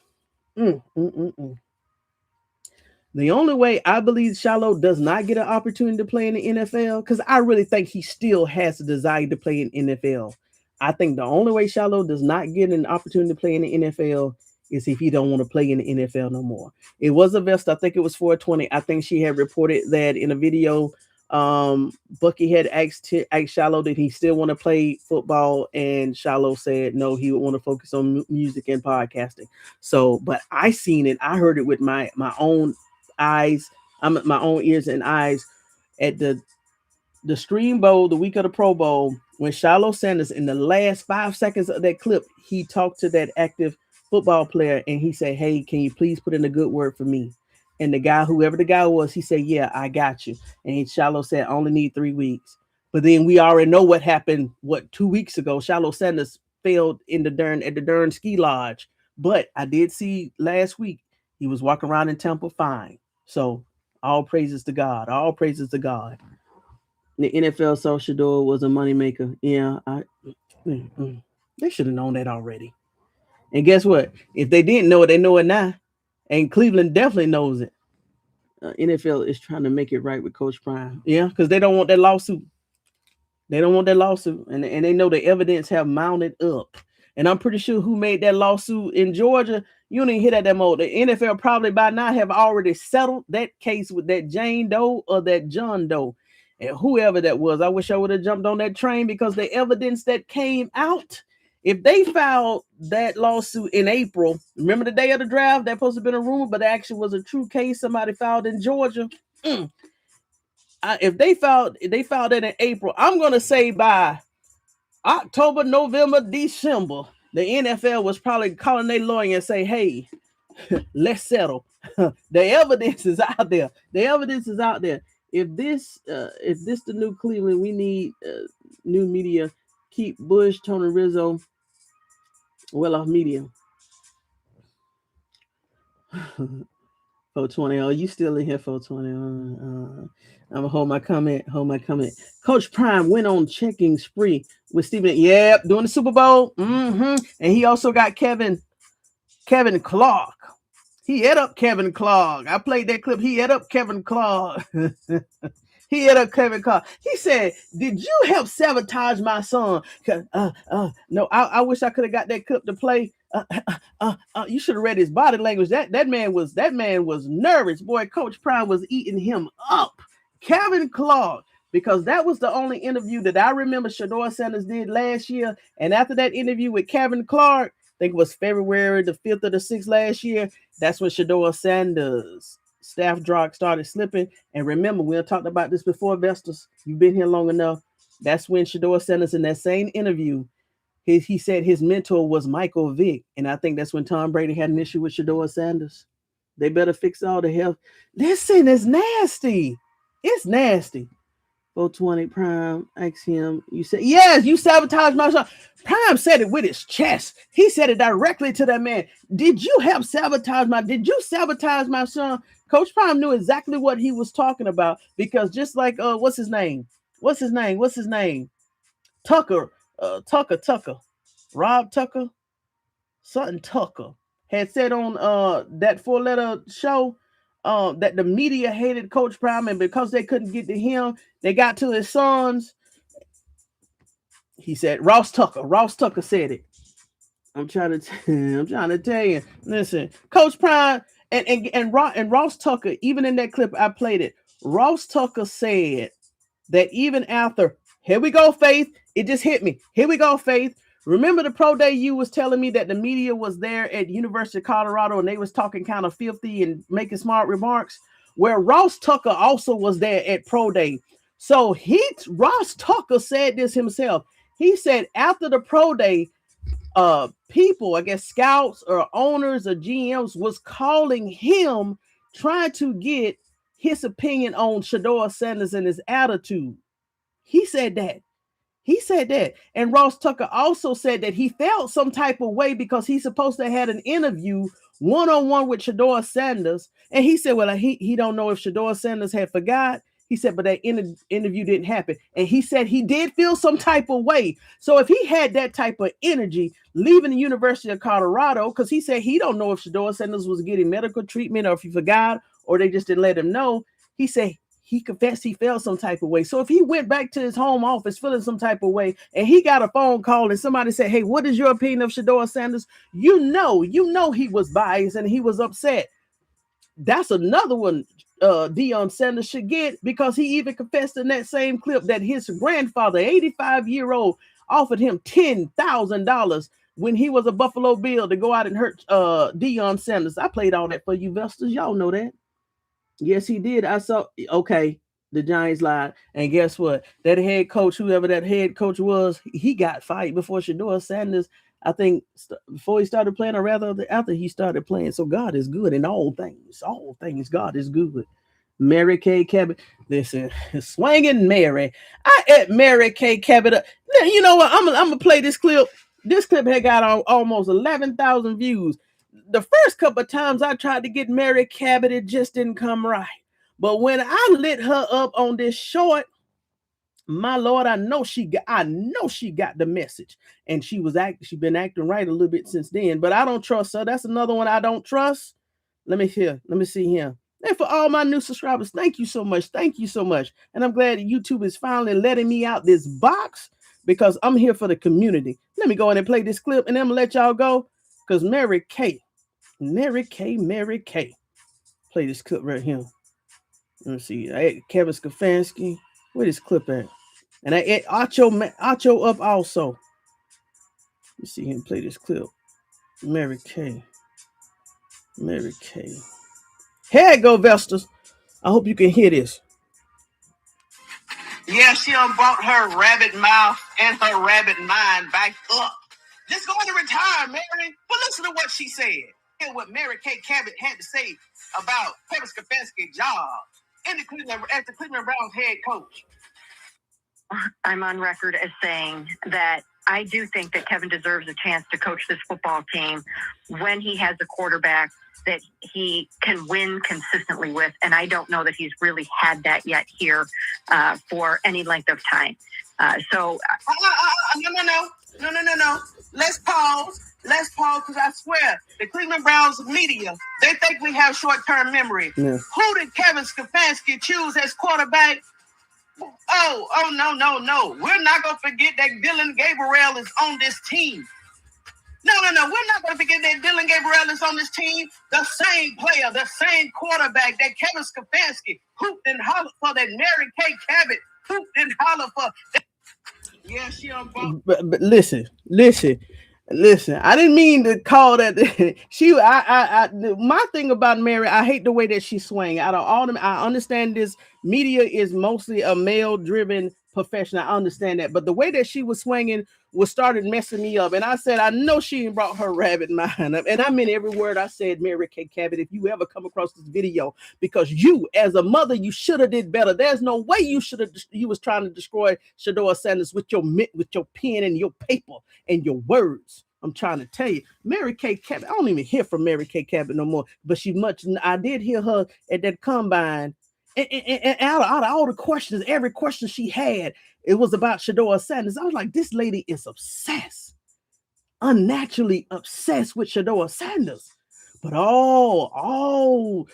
the only way I believe Shilo does not get an opportunity to play in the NFL, because I really think he still has a desire to play in NFL. I think the only way Shilo does not get an opportunity to play in the NFL is if he don't want to play in the NFL no more. It was a vest. I think it was 420. I think she had reported that in a video. Bucky had asked Shilo did he still want to play football, and Shilo said no, he would want to focus on music and podcasting. So, but I seen it. I heard it with my own eyes. My own ears and eyes at the Stream Bowl, the week of the Pro Bowl, when Shilo Sanders, in the last 5 seconds of that clip, he talked to that active football player and he said, "Hey, can you please put in a good word for me?" And the guy, whoever the guy was, he said, "Yeah, I got you." And Shilo said, "I only need 3 weeks." But then we already know what happened. 2 weeks ago, Shilo Sanders failed at the Dern ski lodge. But I did see last week he was walking around in Temple fine. So all praises to God. All praises to God. The NFL saw Shedeur was a moneymaker. Yeah, they should have known that already. And guess what? If they didn't know it, they know it now. And Cleveland definitely knows it. NFL is trying to make it right with Coach Prime. Yeah, because they don't want that lawsuit. They don't want that lawsuit. And they know the evidence have mounted up. And I'm pretty sure who made that lawsuit in Georgia, you don't even hit at that mode. The NFL probably by now have already settled that case with that Jane Doe or that John Doe. And whoever that was, I wish I would have jumped on that train, because the evidence that came out, if they filed that lawsuit in April, remember the day of the draft, that supposed to have been a rumor, but it actually was a true case somebody filed in Georgia. If they filed it in April, I'm going to say by October, November, December, the NFL was probably calling their lawyer and say, "Hey, let's settle." The evidence is out there. The evidence is out there. If this the new Cleveland, we need new media. Keep Bush, Tony Rizzo well off media. 420. Oh, you still in here, 420. I'm gonna hold my comment. Coach Prime went on checking spree with Stephen. Yep, doing the Super Bowl. And he also got Kevin Clark. He ate up Kevin Clark. I played that clip. He ate up Kevin Clark. He ate up Kevin Clark. He said, "Did you help sabotage my son?" No, I wish I could have got that clip to play. You should have read his body language. That man was nervous. Boy, Coach Prime was eating him up. Kevin Clark, because that was the only interview that I remember Shedeur Sanders did last year. And after that interview with Kevin Clark, I think it was February the 5th or the 6th last year, that's when Shedeur Sanders' staff drug started slipping. And remember, we talked about this before, Vestas. You've been here long enough. That's when Shedeur Sanders, in that same interview, he said his mentor was Michael Vick. And I think that's when Tom Brady had an issue with Shedeur Sanders. They better fix all the health. Listen, it's nasty. It's nasty. 420 Prime asked him, "You said, yes, you sabotaged my son." Prime said it with his chest. He said it directly to that man. Did you sabotage my son? Coach Prime knew exactly what he was talking about, because just like what's his name? Tucker. Rob Tucker, something Tucker, had said on that 4-letter show that the media hated Coach Prime, and because they couldn't get to him, they got to his sons. He said Ross Tucker said it. I'm trying to tell you. Listen, Coach Prime and Ross Tucker, even in that clip I played it, Ross Tucker said that even after, here we go, Faith. It just hit me. Here we go, Faith. Remember the pro day you was telling me that the media was there at University of Colorado and they was talking kind of filthy and making smart remarks? Where Ross Tucker also was there at pro day. So Ross Tucker said this himself. He said after the pro day, people, I guess scouts or owners or GMs was calling him, trying to get his opinion on Shedeur Sanders and his attitude. He said that. He said that. And Ross Tucker also said that he felt some type of way because he's supposed to have had an interview one-on-one with Shedeur Sanders. And he said, well, he don't know if Shedeur Sanders had forgot. He said, but that interview didn't happen. And he said he did feel some type of way. So if he had that type of energy leaving the University of Colorado, because he said he don't know if Shedeur Sanders was getting medical treatment or if he forgot or they just didn't let him know. He said he confessed he felt some type of way. So if he went back to his home office feeling some type of way and he got a phone call and somebody said, hey, what is your opinion of Shedeur Sanders? You know he was biased and he was upset. That's another one Deion Sanders should get, because he even confessed in that same clip that his grandfather, 85-year-old, offered him $10,000 when he was a Buffalo Bill to go out and hurt Deion Sanders. I played all that for you, Vestas. Y'all know that. Yes, he did. I saw. Okay, the Giants lied, and guess what? That head coach, whoever that head coach was, he got fired before Shedeur Sanders. I think before he started playing, or rather after he started playing. So God is good in all things. All things, God is good. Mary Kay Cabot, listen, swinging Mary. I at Mary Kay Cabot. You know what? I'm gonna play this clip. This clip had got almost 11,000 views. The first couple of times I tried to get Mary Cabot, it just didn't come right. But when I lit her up on this short, my Lord, I know she got the message, and she been acting right a little bit since then. But I don't trust her. That's another one I don't trust. Let me see here. And for all my new subscribers, thank you so much. Thank you so much. And I'm glad that YouTube is finally letting me out this box, because I'm here for the community. Let me go in and play this clip, and then I'm gonna let y'all go, because Mary Kay. Play this clip right here. Let me see. I had Kevin Stefanski. Where this clip at? And I had Ocho up also. Let's see him play this clip. Mary Kay. Here it go, Vestas. I hope you can hear this. Yeah, she done brought her rabbit mouth and her rabbit mind back up. Just going to retire, Mary. But listen to what she said. Hear what Mary Kay Cabot had to say about Kevin Stefanski's job as the Cleveland Browns head coach. I'm on record as saying that I do think that Kevin deserves a chance to coach this football team when he has a quarterback that he can win consistently with. And I don't know that he's really had that yet here for any length of time. No. Let's pause, because I swear, the Cleveland Browns media, they think we have short-term memory. Yeah. Who did Kevin Stefanski choose as quarterback? Oh, no. We're not going to forget that Dillon Garbiel is on this team. No. We're not going to forget that Dillon Garbiel is on this team. The same player, the same quarterback that Kevin Stefanski hooped and hollered for, that Mary Kay Cabot hooped and hollered for. Yeah, she on both. But listen. I didn't mean to call that. My thing about Mary, I hate the way that she swang. Out of all them, I understand this media is mostly a male-driven profession. I understand that, but the way that she was swinging started messing me up. And I said, I know she ain't brought her rabbit mind up. And I meant every word I said, Mary Kay Cabot, if you ever come across this video, because you, as a mother, you should have did better. There's no way you was trying to destroy Shedeur Sanders with your pen and your paper and your words. I'm trying to tell you, Mary Kay Cabot, I don't even hear from Mary Kay Cabot no more, but I did hear her at that combine. And out of all the questions, every question she had, it was about Shedeur Sanders. I was like, this lady is obsessed, unnaturally obsessed with Shedeur Sanders. But all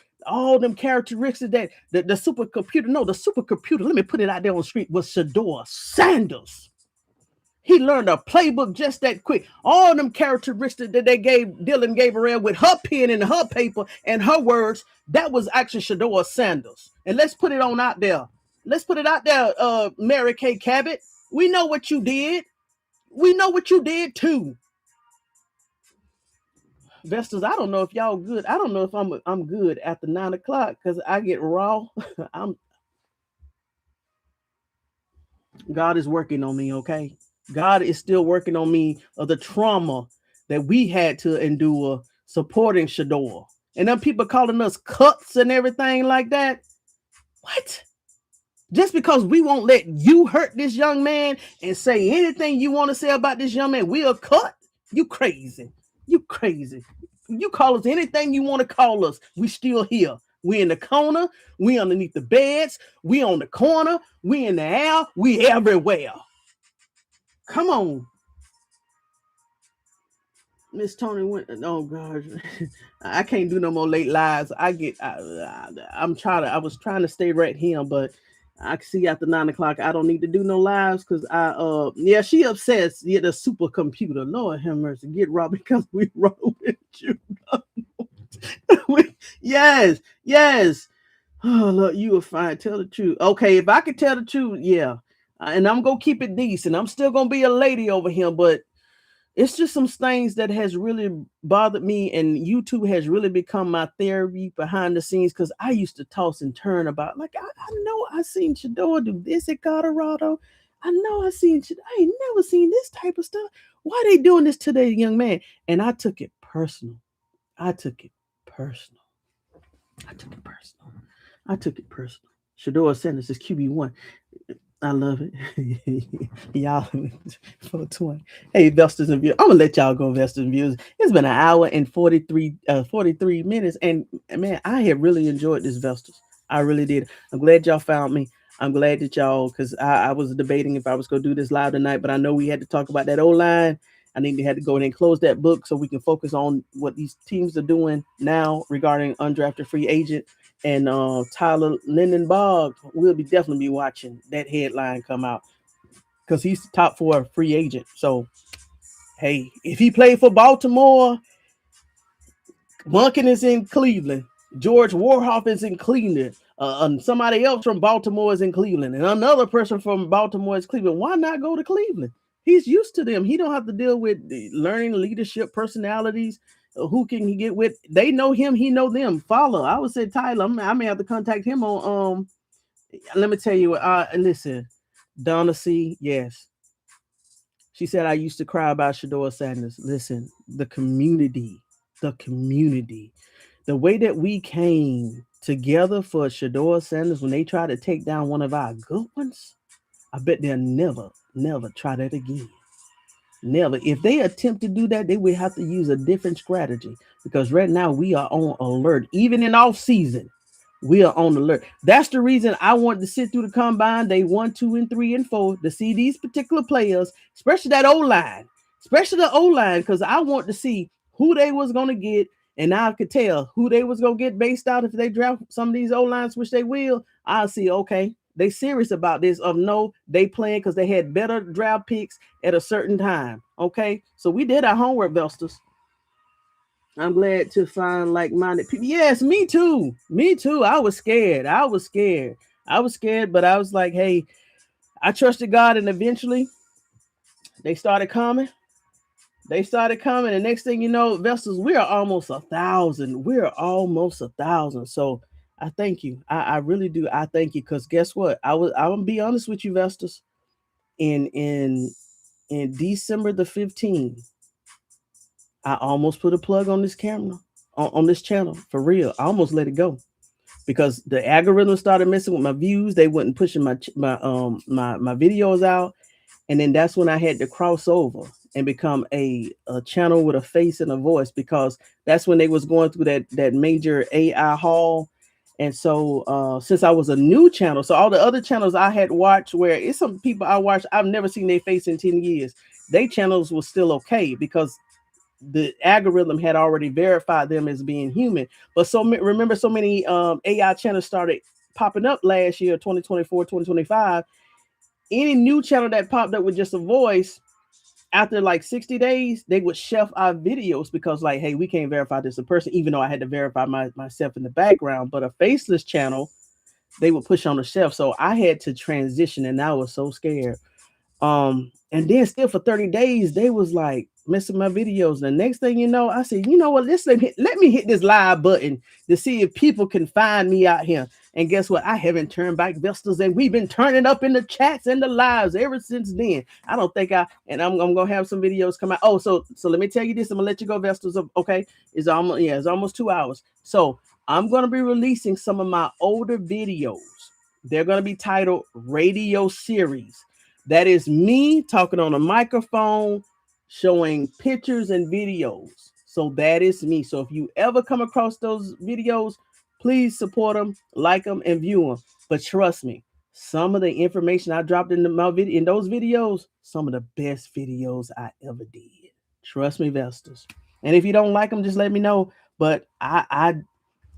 them characteristics that the supercomputer, let me put it out there on the street, was Shedeur Sanders. He learned a playbook just that quick. All them characteristics that they gave Dillon Garbiel with her pen and her paper and her words, that was actually Shedeur Sanders. And let's put it on out there. Let's put it out there, Mary Kay Cabot. We know what you did. We know what you did too. Vestas, I don't know if y'all good. I don't know if I'm good after 9 o'clock, because I get raw. God is working on me, okay? God is still working on me of the trauma that we had to endure supporting Shedeur. And then people calling us cuts and everything like that. What? Just because we won't let you hurt this young man and say anything you want to say about this young man, we'll cut. You crazy. You crazy. You call us anything you want to call us. We still here. We in the corner. We underneath the beds. We on the corner. We in the air. We everywhere. Come on. Miss Tony went. Oh gosh, I can't do no more late lives. I was trying to stay right here, but I see after 9 o'clock I don't need to do no lives because yeah, she obsessed. Yeah, the supercomputer. Lord have mercy. Get Robbie because we roll with you. yes. Oh look, you were fine. Tell the truth. Okay, if I could tell the truth, yeah, and I'm gonna keep it decent. I'm still gonna be a lady over here, but it's just some things that has really bothered me, and YouTube has really become my therapy behind the scenes because I used to toss and turn about like I know I seen Shedeur do this at Colorado. I know I ain't never seen this type of stuff. Why are they doing this to their young man? And I took it personal. Shedeur Sanders is QB1. I love it. Y'all 420. Hey, investors and viewers. I'm gonna let y'all go, investors and viewers. It's been an hour and 43 minutes. And man, I have really enjoyed this, investors. I really did. I'm glad y'all found me. I'm glad that y'all, because I was debating if I was gonna do this live tonight, but I know we had to talk about that O-line. I need to have to go ahead and close that book so we can focus on what these teams are doing now regarding undrafted free agent. And Tyler Linderbaum will definitely be watching that headline come out because he's the top 4 free agent. So, hey, if he played for Baltimore, Monken is in Cleveland. George Warhop is in Cleveland. Somebody else from Baltimore is in Cleveland. And another person from Baltimore is Cleveland. Why not go to Cleveland? He's used to them. He don't have to deal with learning leadership personalities. Who can he get with? They know him. He know them. Follow. I would say Tyler. I may have to contact him on. Let me tell you. Listen, Donna C. Yes, she said I used to cry about Shedeur Sanders. Listen, the community, the way that we came together for Shedeur Sanders when they tried to take down one of our good ones. I bet they'll never try that again. Never. If they attempt to do that, they would have to use a different strategy because right now we are on alert. Even in off season, we are on alert. That's the reason I wanted to sit through the combine day 1, 2, and 3, and 4 to see these particular players, especially that O-line, because I want to see who they was going to get. And I could tell who they was going to get based out if they draft some of these O-lines, which they will. I'll see, okay, they serious about this of no, they playing because they had better draft picks at a certain time. Okay, so we did our homework, Belsters. I'm glad to find like-minded people. Yes, me too. I was scared, but I was like, hey, I trusted God, and eventually they started coming. And next thing you know, Vestals, we are almost 1,000. So I thank you. I really do. I thank you because guess what? I'm gonna be honest with you, Vestals. In December the 15th, I almost put a plug on this camera, on this channel for real. I almost let it go because the algorithm started messing with my views. They wasn't pushing my videos out, and then that's when I had to cross over and become a channel with a face and a voice because that's when they was going through that major AI haul. And so since I was a new channel, so all the other channels I had watched where it's some people I watched, I've never seen their face in 10 years. They channels was still okay because the algorithm had already verified them as being human. But remember so many AI channels started popping up last year, 2024, 2025. Any new channel that popped up with just a voice, after like 60 days, they would shelf our videos because like, hey, we can't verify this a person, even though I had to verify myself in the background. But a faceless channel, they would push on the shelf. So I had to transition and I was so scared. And then still for 30 days, they was like, missing my videos. The next thing you know, I said, you know what? Let me hit this live button to see if people can find me out here. And guess what? I haven't turned back Vestas, and we've been turning up in the chats and the lives ever since then. I don't think I'm gonna have some videos come out. Oh, so let me tell you this. I'm gonna let you go, Vestas. Okay, it's almost 2 hours. So I'm gonna be releasing some of my older videos. They're gonna be titled Radio Series. That is me talking on a microphone, showing pictures and videos. So that is me. So if you ever come across those videos, please support them, like them, and view them. But trust me, some of the information I dropped in those videos, some of the best videos I ever did. Trust me, Vestas. And if you don't like them, just let me know. But I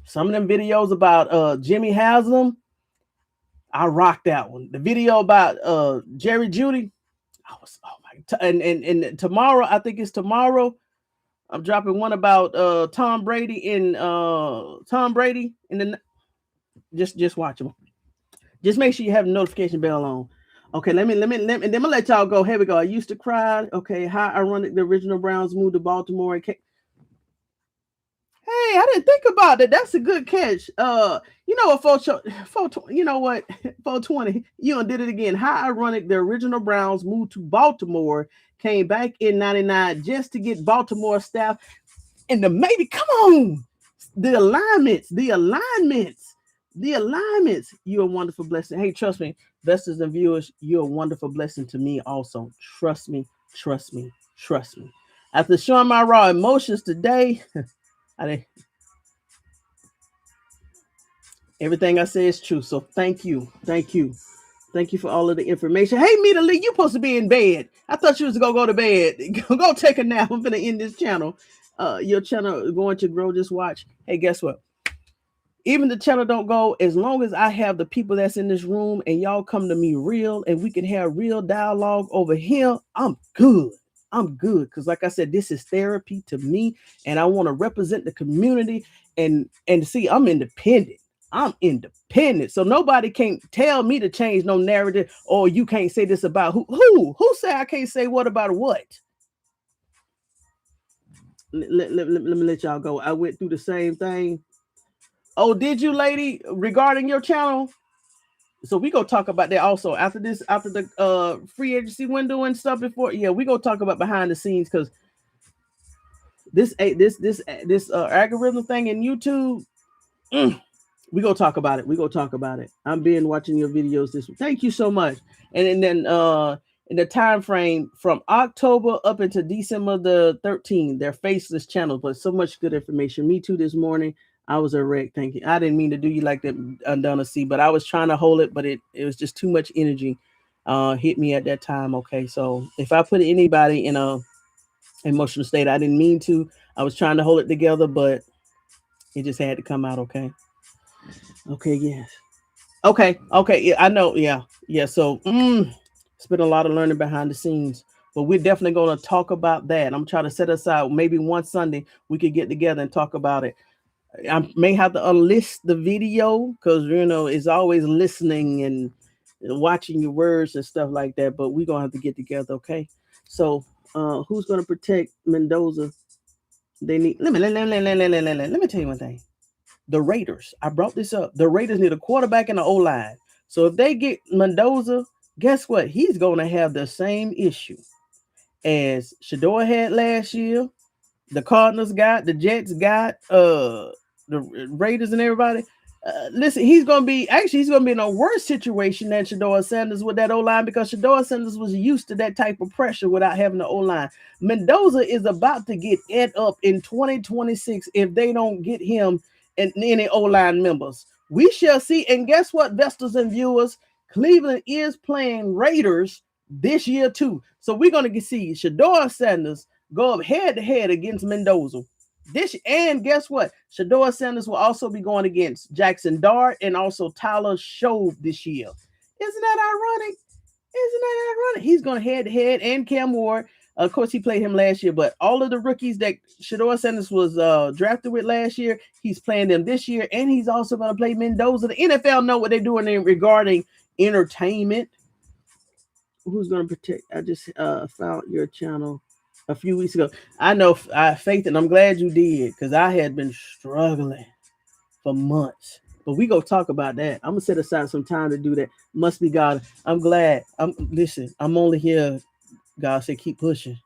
some of them videos about Jimmy Haslam, I rocked that one. The video about Jerry Judy, and tomorrow, I think it's tomorrow, I'm dropping one about Tom Brady and the just watch them. Just make sure you have the notification bell on. Okay, let me and then I'm gonna let y'all go. Here we go. I used to cry. Okay, how ironic the original Browns moved to Baltimore. Hey, I didn't think about that. That's a good catch. You know what, 420, you did it again. How ironic the original Browns moved to Baltimore, came back in 99 just to get Baltimore staff and maybe come on. The alignments. You're a wonderful blessing. Hey, trust me, investors and viewers, you're a wonderful blessing to me also. Trust me. After showing my raw emotions today, everything I say is true. So thank you for all of the information. Hey, Mita Lee, you supposed to be in bed. I thought you was gonna go to bed. Go take a nap. I'm gonna end this channel. Your channel is going to grow. Just watch. Hey, guess what? Even the channel don't go as long as I have the people that's in this room and y'all come to me real and we can have real dialogue over here. I'm good. Because like I said, this is therapy to me, and I want to represent the community and see, I'm independent. So nobody can tell me to change no narrative, or you can't say this about who say I can't say what about what. Let me let y'all go. I went through the same thing. Oh, did you, lady, regarding your channel? So we go talk about that also after the free agency window and stuff before. Yeah, we go talk about behind the scenes, because this algorithm thing in YouTube. We go talk about it. I've been watching your videos this week. Thank you so much. And then in the time frame from October up into December the 13th, they're faceless channels, but so much good information. Me too this morning. I was a wreck. Thank you. I didn't mean to do you like that, Donna C, but I was trying to hold it, but it was just too much energy hit me at that time. Okay, so if I put anybody in a emotional state, I didn't mean to. I was trying to hold it together, but it just had to come out. Okay, yes. Okay, yeah, I know. Yeah. So it's been a lot of learning behind the scenes, but we're definitely going to talk about that. I'm trying to set aside maybe one Sunday we could get together and talk about it. I may have to unlist the video because, it's always listening and watching your words and stuff like that. But we're going to have to get together. Okay. So who's going to protect Mendoza? They need, let me tell you one thing. The Raiders, I brought this up. The Raiders need a quarterback and an O-line. So if they get Mendoza, guess what? He's going to have the same issue as Shedeur had last year. The Cardinals got, the Jets got, the Raiders and everybody. Listen, he's going to be in a worse situation than Shedeur Sanders with that O-line, because Shedeur Sanders was used to that type of pressure without having the O-line. Mendoza is about to get ate up in 2026 if they don't get him and any O-line members. We shall see. And guess what, investors and viewers? Cleveland is playing Raiders this year too. So we're going to see Shedeur Sanders go up head-to-head against Mendoza. And guess what? Shedeur Sanders will also be going against Jackson Dart and also Tyler Shove this year. Isn't that ironic? He's going head-to-head, and Cam Ward. Of course, he played him last year, but all of the rookies that Shedeur Sanders was drafted with last year, he's playing them this year, and he's also going to play Mendoza. The NFL know what they're doing regarding entertainment. Who's going to protect? I just found your channel. a few weeks ago. I know Faith, and I'm glad you did, because I had been struggling for months. But we go talk about that. I'm gonna set aside some time to do that. Must be God. I'm glad. I'm only here. God said keep pushing.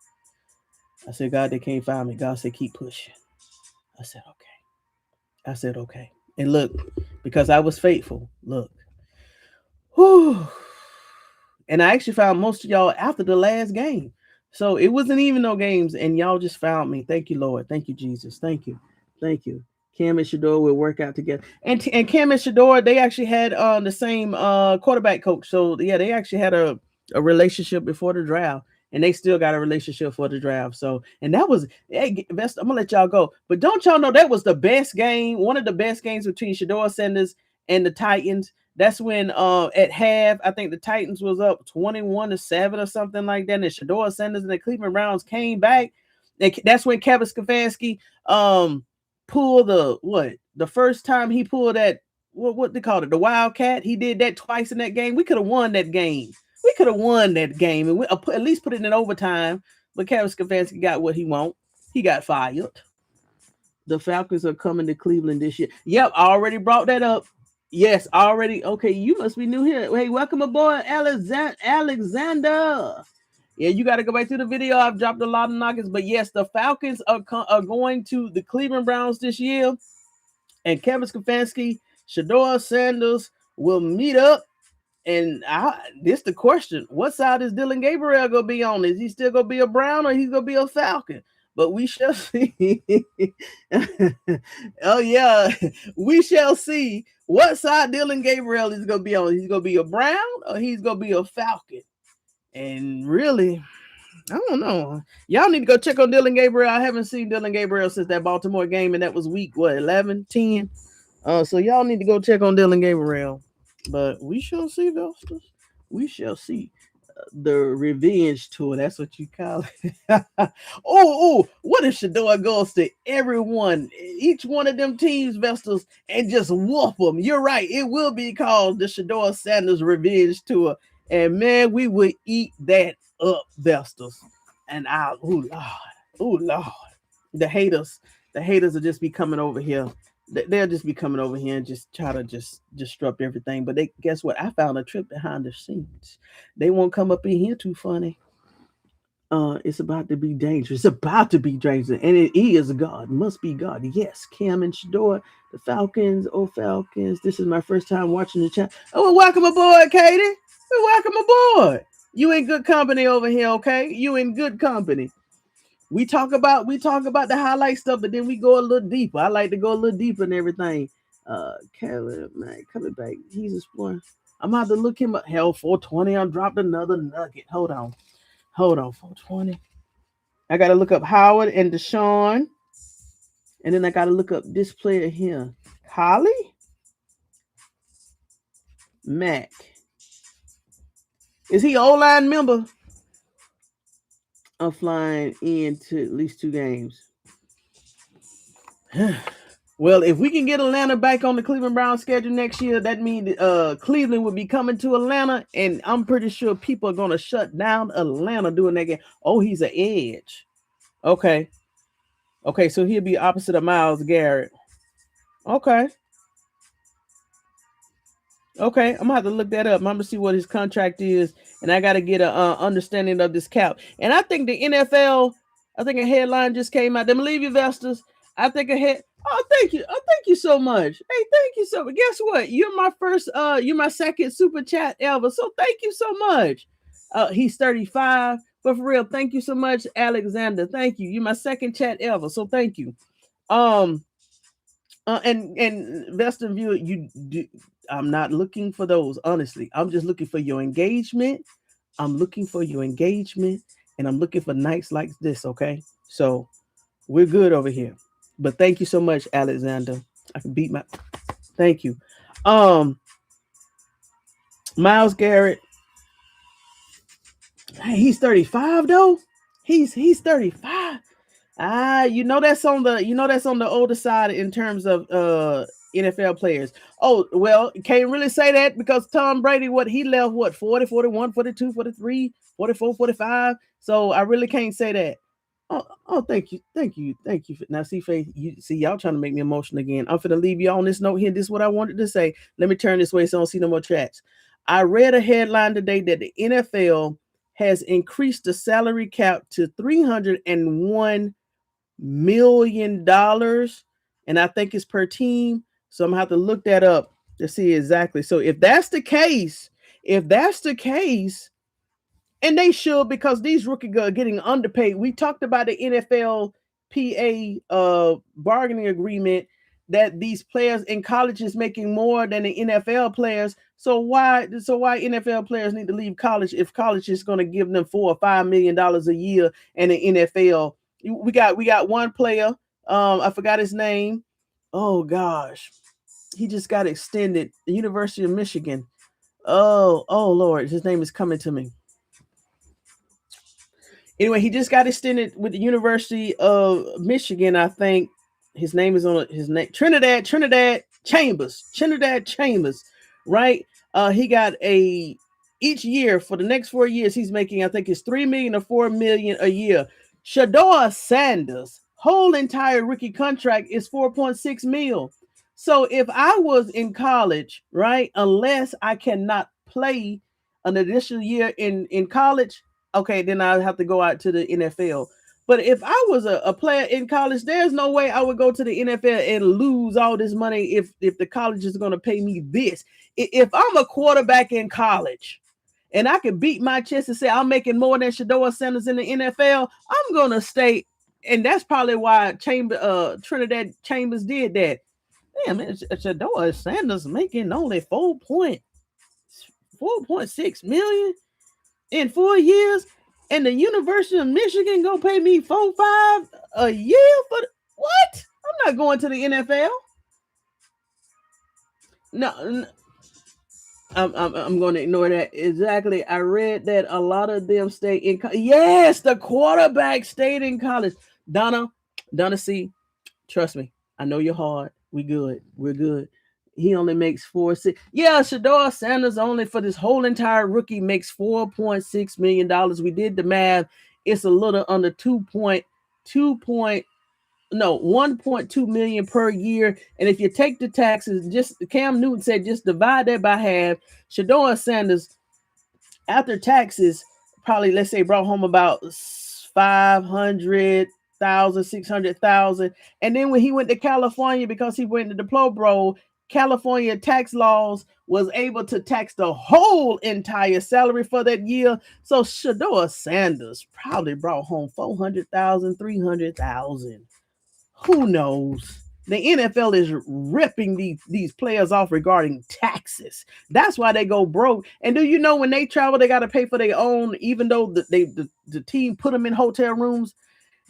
I said, God, they can't find me. God said keep pushing. I said okay. And look, because I was faithful. Look. Whew. And I actually found most of y'all after the last game. So it wasn't even no games, and y'all just found me. Thank you, Lord. Thank you, Jesus. Thank you. Cam and Shedeur will work out together. And Cam and Shedeur, they actually had the same quarterback coach. So yeah, they actually had a relationship before the draft, and they still got a relationship for the draft. So, and that was, hey, I'm gonna let y'all go. But don't y'all know that was the best game, one of the best games between Shedeur Sanders and the Titans. That's when at half, I think the Titans was up 21-7 or something like that. And Shedeur Sanders and the Cleveland Browns came back. That's when Kevin Stefanski pulled the first time he pulled that, what they called it, the Wildcat. He did that twice in that game. We could have won that game. And we at least put it in overtime. But Kevin Stefanski got what he want. He got fired. The Falcons are coming to Cleveland this year. Yep, I already brought that up. Yes, already. Okay, you must be new here. Hey, welcome aboard, Alexander. Yeah, you got to go back to the video. I've dropped a lot of nuggets, but yes, the Falcons are going to the Cleveland Browns this year, and Kevin Stefanski, Shedeur Sanders will meet up. And this the question: what side is Dillon Garbiel gonna be on? Is he still gonna be a Brown, or he's gonna be a Falcon? But we shall see. Oh yeah, we shall see what side Dillon Garbiel is gonna be on. He's gonna be a Brown, or he's gonna be a Falcon. And really, I don't know. Y'all need to go check on Dillon Garbiel. I haven't seen Dillon Garbiel since that Baltimore game, and that was week 11, 10. So y'all need to go check on Dillon Garbiel. But we shall see, Velsters. We shall see. The revenge tour, that's what you call it. What if Shedeur goes to everyone, each one of them teams, Vestas, and just whoop them? You're right, it will be called the Shedeur Sanders revenge tour, and man, we would eat that up, Vestas. And Lord, the haters will just be coming over here. They'll just be coming over here and just try to just disrupt everything. But guess what? I found a trick behind the scenes. They won't come up in here too funny. It's about to be dangerous. And it is God. Must be God. Yes, Cam and Shedeur, the Falcons. Oh, Falcons. This is my first time watching the channel. Oh, welcome aboard, Kaydn. Welcome aboard. You in good company over here, okay? You in good company. We talk about the highlight stuff, but then we go a little deeper. I like to go a little deeper and everything. Kevin, man, coming back. He's exploring. I'm about to look him up. Hell, 420. I dropped another nugget. Hold on, 420. I gotta look up Howard and Deshaun, and then I gotta look up this player here, Holly Mack. Is he O-line member? I'm flying into at least 2 games. Well, if we can get Atlanta back on the Cleveland Browns schedule next year, that means Cleveland will be coming to Atlanta, and I'm pretty sure people are going to shut down Atlanta doing that game. Oh, he's an edge. Okay, so he'll be opposite of Myles Garrett. Okay, I'm going to have to look that up. I'm going to see what his contract is, and I got to get an understanding of this cap. And I think the NFL, a headline just came out. Them leave you, Vestas. Oh, thank you. Oh, thank you so much. Hey, thank you so much. Guess what? You're my second super chat ever. So thank you so much. He's 35, but for real, thank you so much, Alexander. Thank you. You're my second chat ever. So thank you. And Veston viewer, I'm not looking for those, honestly. I'm just looking for your engagement. And I'm looking for nights like this, okay? So we're good over here. But thank you so much, Alexander. I can beat my thank you. Myles Garrett. Hey, he's 35 though. He's 35. That's on the older side in terms of NFL players. Oh, well, can't really say that because Tom Brady, he left 40, 41, 42, 43, 44, 45. So I really can't say that. Oh, thank you. Now, see, Faith, y'all trying to make me emotional again. I'm finna leave you on this note here. This is what I wanted to say. Let me turn this way so I don't see no more chats. I read a headline today that the NFL has increased the salary cap to $301 million, and I think it's per team. So I'm gonna have to look that up to see exactly. So if that's the case, and they should, because these rookies are getting underpaid. We talked about the NFL PA bargaining agreement that these players in college is making more than the NFL players. So why NFL players need to leave college if college is going to give them $4 or $5 million a year, and the NFL, we got one player, I forgot his name. Oh gosh, he just got extended. The University of Michigan. Oh Lord, his name is coming to me. Anyway, he just got extended with the University of Michigan. I think his name is on his name. Trinidad Chambers, right? He got each year for the next 4 years, he's making, I think it's $3 million or $4 million a year. Shedeur Sanders' whole entire rookie contract is $4.6 million. So if I was in college, right, unless I cannot play an additional year in college, okay, then I'll have to go out to the NFL. But if I was a player in college, there's no way I would go to the NFL and lose all this money if the college is going to pay me this. If I'm a quarterback in college and I can beat my chest and say I'm making more than Shedeur Sanders in the NFL, I'm going to stay. And that's probably why Trinidad Chambers did that. Damn, man, Shedeur Sanders making only $4.6 million in 4 years, and the University of Michigan gonna pay me $4-5 a year for what? I'm not going to the NFL. No, I'm going to ignore that. Exactly. I read that a lot of them stay in. Yes, the quarterback stayed in college. Donna, see, trust me. I know you're hard. We're good. He only makes 4.6. Yeah, Shedeur Sanders only for this whole entire rookie makes $4.6 million. We did the math. It's a little under 1.2 million per year. And if you take the taxes, just Cam Newton said, just divide that by half. Shedeur Sanders, after taxes, probably, let's say, brought home about 500,000, 600,000. And then when he went to California, because he went to the Pro Bowl, California tax laws was able to tax the whole entire salary for that year. So Shedeur Sanders probably brought home 400,000, 300,000. Who knows? The NFL is ripping these players off regarding taxes. That's why they go broke. And do you know when they travel, they got to pay for their own, even though the team put them in hotel rooms,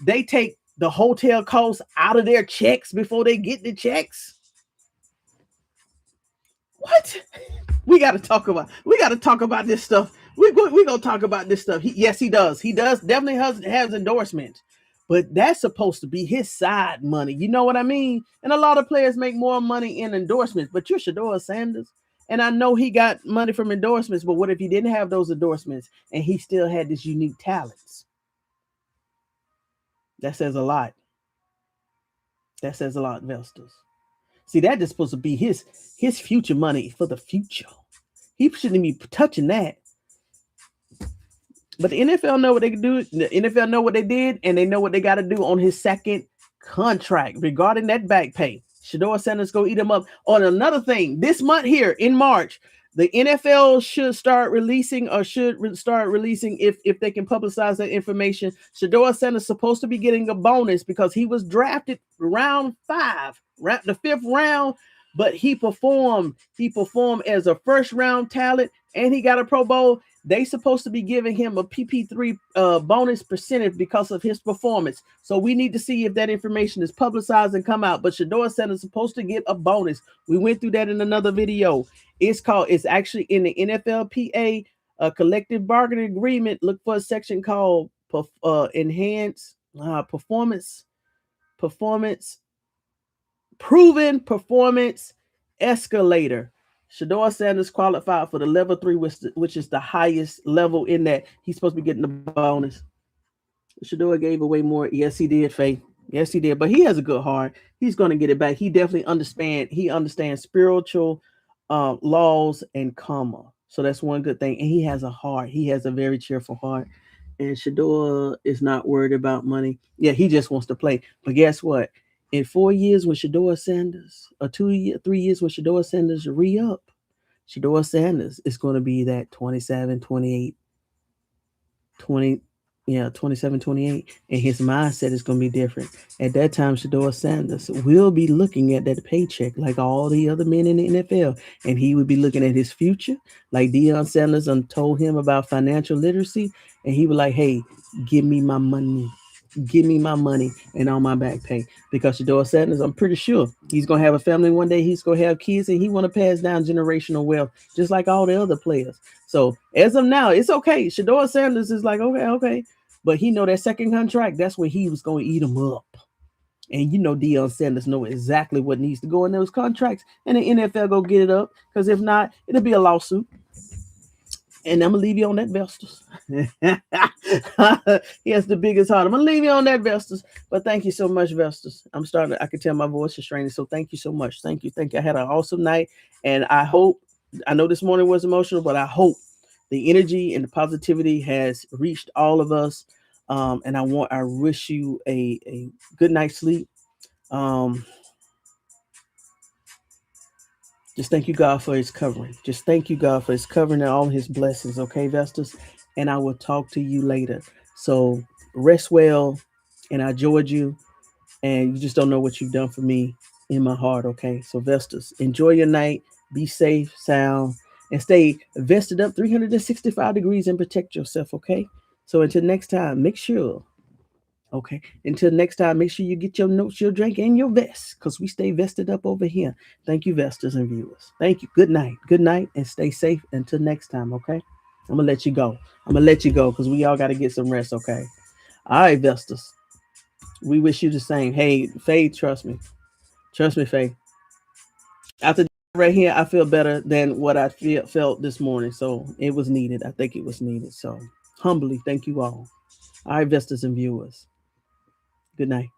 they take the hotel costs out of their checks before they get the checks. What? We got to talk about this stuff. We're going to talk about this stuff. Yes, he does. He definitely has endorsements, but that's supposed to be his side money. You know what I mean? And a lot of players make more money in endorsements, but you're Shedeur Sanders. And I know he got money from endorsements, but what if he didn't have those endorsements and he still had this unique talents? That says a lot. Vestas. See, that is supposed to be his future money for the future. He shouldn't be touching that. But the NFL know what they can do. The NFL know what they did, and they know what they got to do on his second contract regarding that back pay. Shedeur Sanders go eat him up. On another thing, this month here in March, the NFL should start releasing if they can publicize that information. Shedeur Sanders is supposed to be getting a bonus because he was drafted round 5, the 5th round, but he performed as a first round talent and he got a Pro Bowl. They supposed to be giving him a PP3 bonus percentage because of his performance. So we need to see if that information is publicized and come out. But Shedeur Sanders is supposed to get a bonus. We went through that in another video. It's actually in the NFLPA collective bargaining agreement. Look for a section called enhanced proven performance escalator. Shedeur Sanders qualified for the level 3, which is the highest level in that. He's supposed to be getting the bonus. Shedeur gave away more. Yes, he did, Faith. Yes, he did. But he has a good heart. He's going to get it back. He definitely understands spiritual laws and karma. So that's one good thing. And he has a heart. He has a very cheerful heart. And Shedeur is not worried about money. Yeah, he just wants to play. But guess what? In 4 years when Shedeur Sanders, or 3 years when Shedeur Sanders re-up, Shedeur Sanders is going to be that 27, 28, 20, 27, 28, and his mindset is going to be different. At that time, Shedeur Sanders will be looking at that paycheck like all the other men in the NFL, and he would be looking at his future like Deion Sanders told him about financial literacy, and he was like, hey, give me my money. Give me my money and on my back pay. Because Shedeur Sanders, I'm pretty sure he's going to have a family one day. He's going to have kids, and he want to pass down generational wealth just like all the other players. So as of now, it's okay. Shedeur Sanders is like, okay. But he know that second contract, that's when he was going to eat him up. And Deion Sanders know exactly what needs to go in those contracts. And the NFL go get it up. Because if not, it'll be a lawsuit. And I'm going to leave you on that, Vestas. He has the biggest heart. I'm going to leave you on that, Vestas. But thank you so much, Vestas. I can tell my voice is straining. So thank you so much. Thank you. I had an awesome night. And I know this morning was emotional, but I hope the energy and the positivity has reached all of us. And I wish you a good night's sleep. Just thank you, God, for his covering. Just thank you, God, for his covering and all his blessings. Okay, Vestas? And I will talk to you later. So rest well, and I enjoyed you. And you just don't know what you've done for me in my heart. Okay, so Vestas, enjoy your night. Be safe, sound, and stay vested up 365 degrees and protect yourself. Okay, so until next time, make sure. Okay. Until next time, make sure you get your notes, your drink, and your vest, because we stay vested up over here. Thank you, Vesters and viewers. Thank you. Good night. Good night, and stay safe until next time, okay? I'm going to let you go. Because we all got to get some rest, okay? All right, Vesters. We wish you the same. Hey, Faye, trust me. Trust me, Faye. After right here, I feel better than what I felt this morning, so it was needed. I think it was needed. So humbly, thank you all. All right, Vesters and viewers. Good night.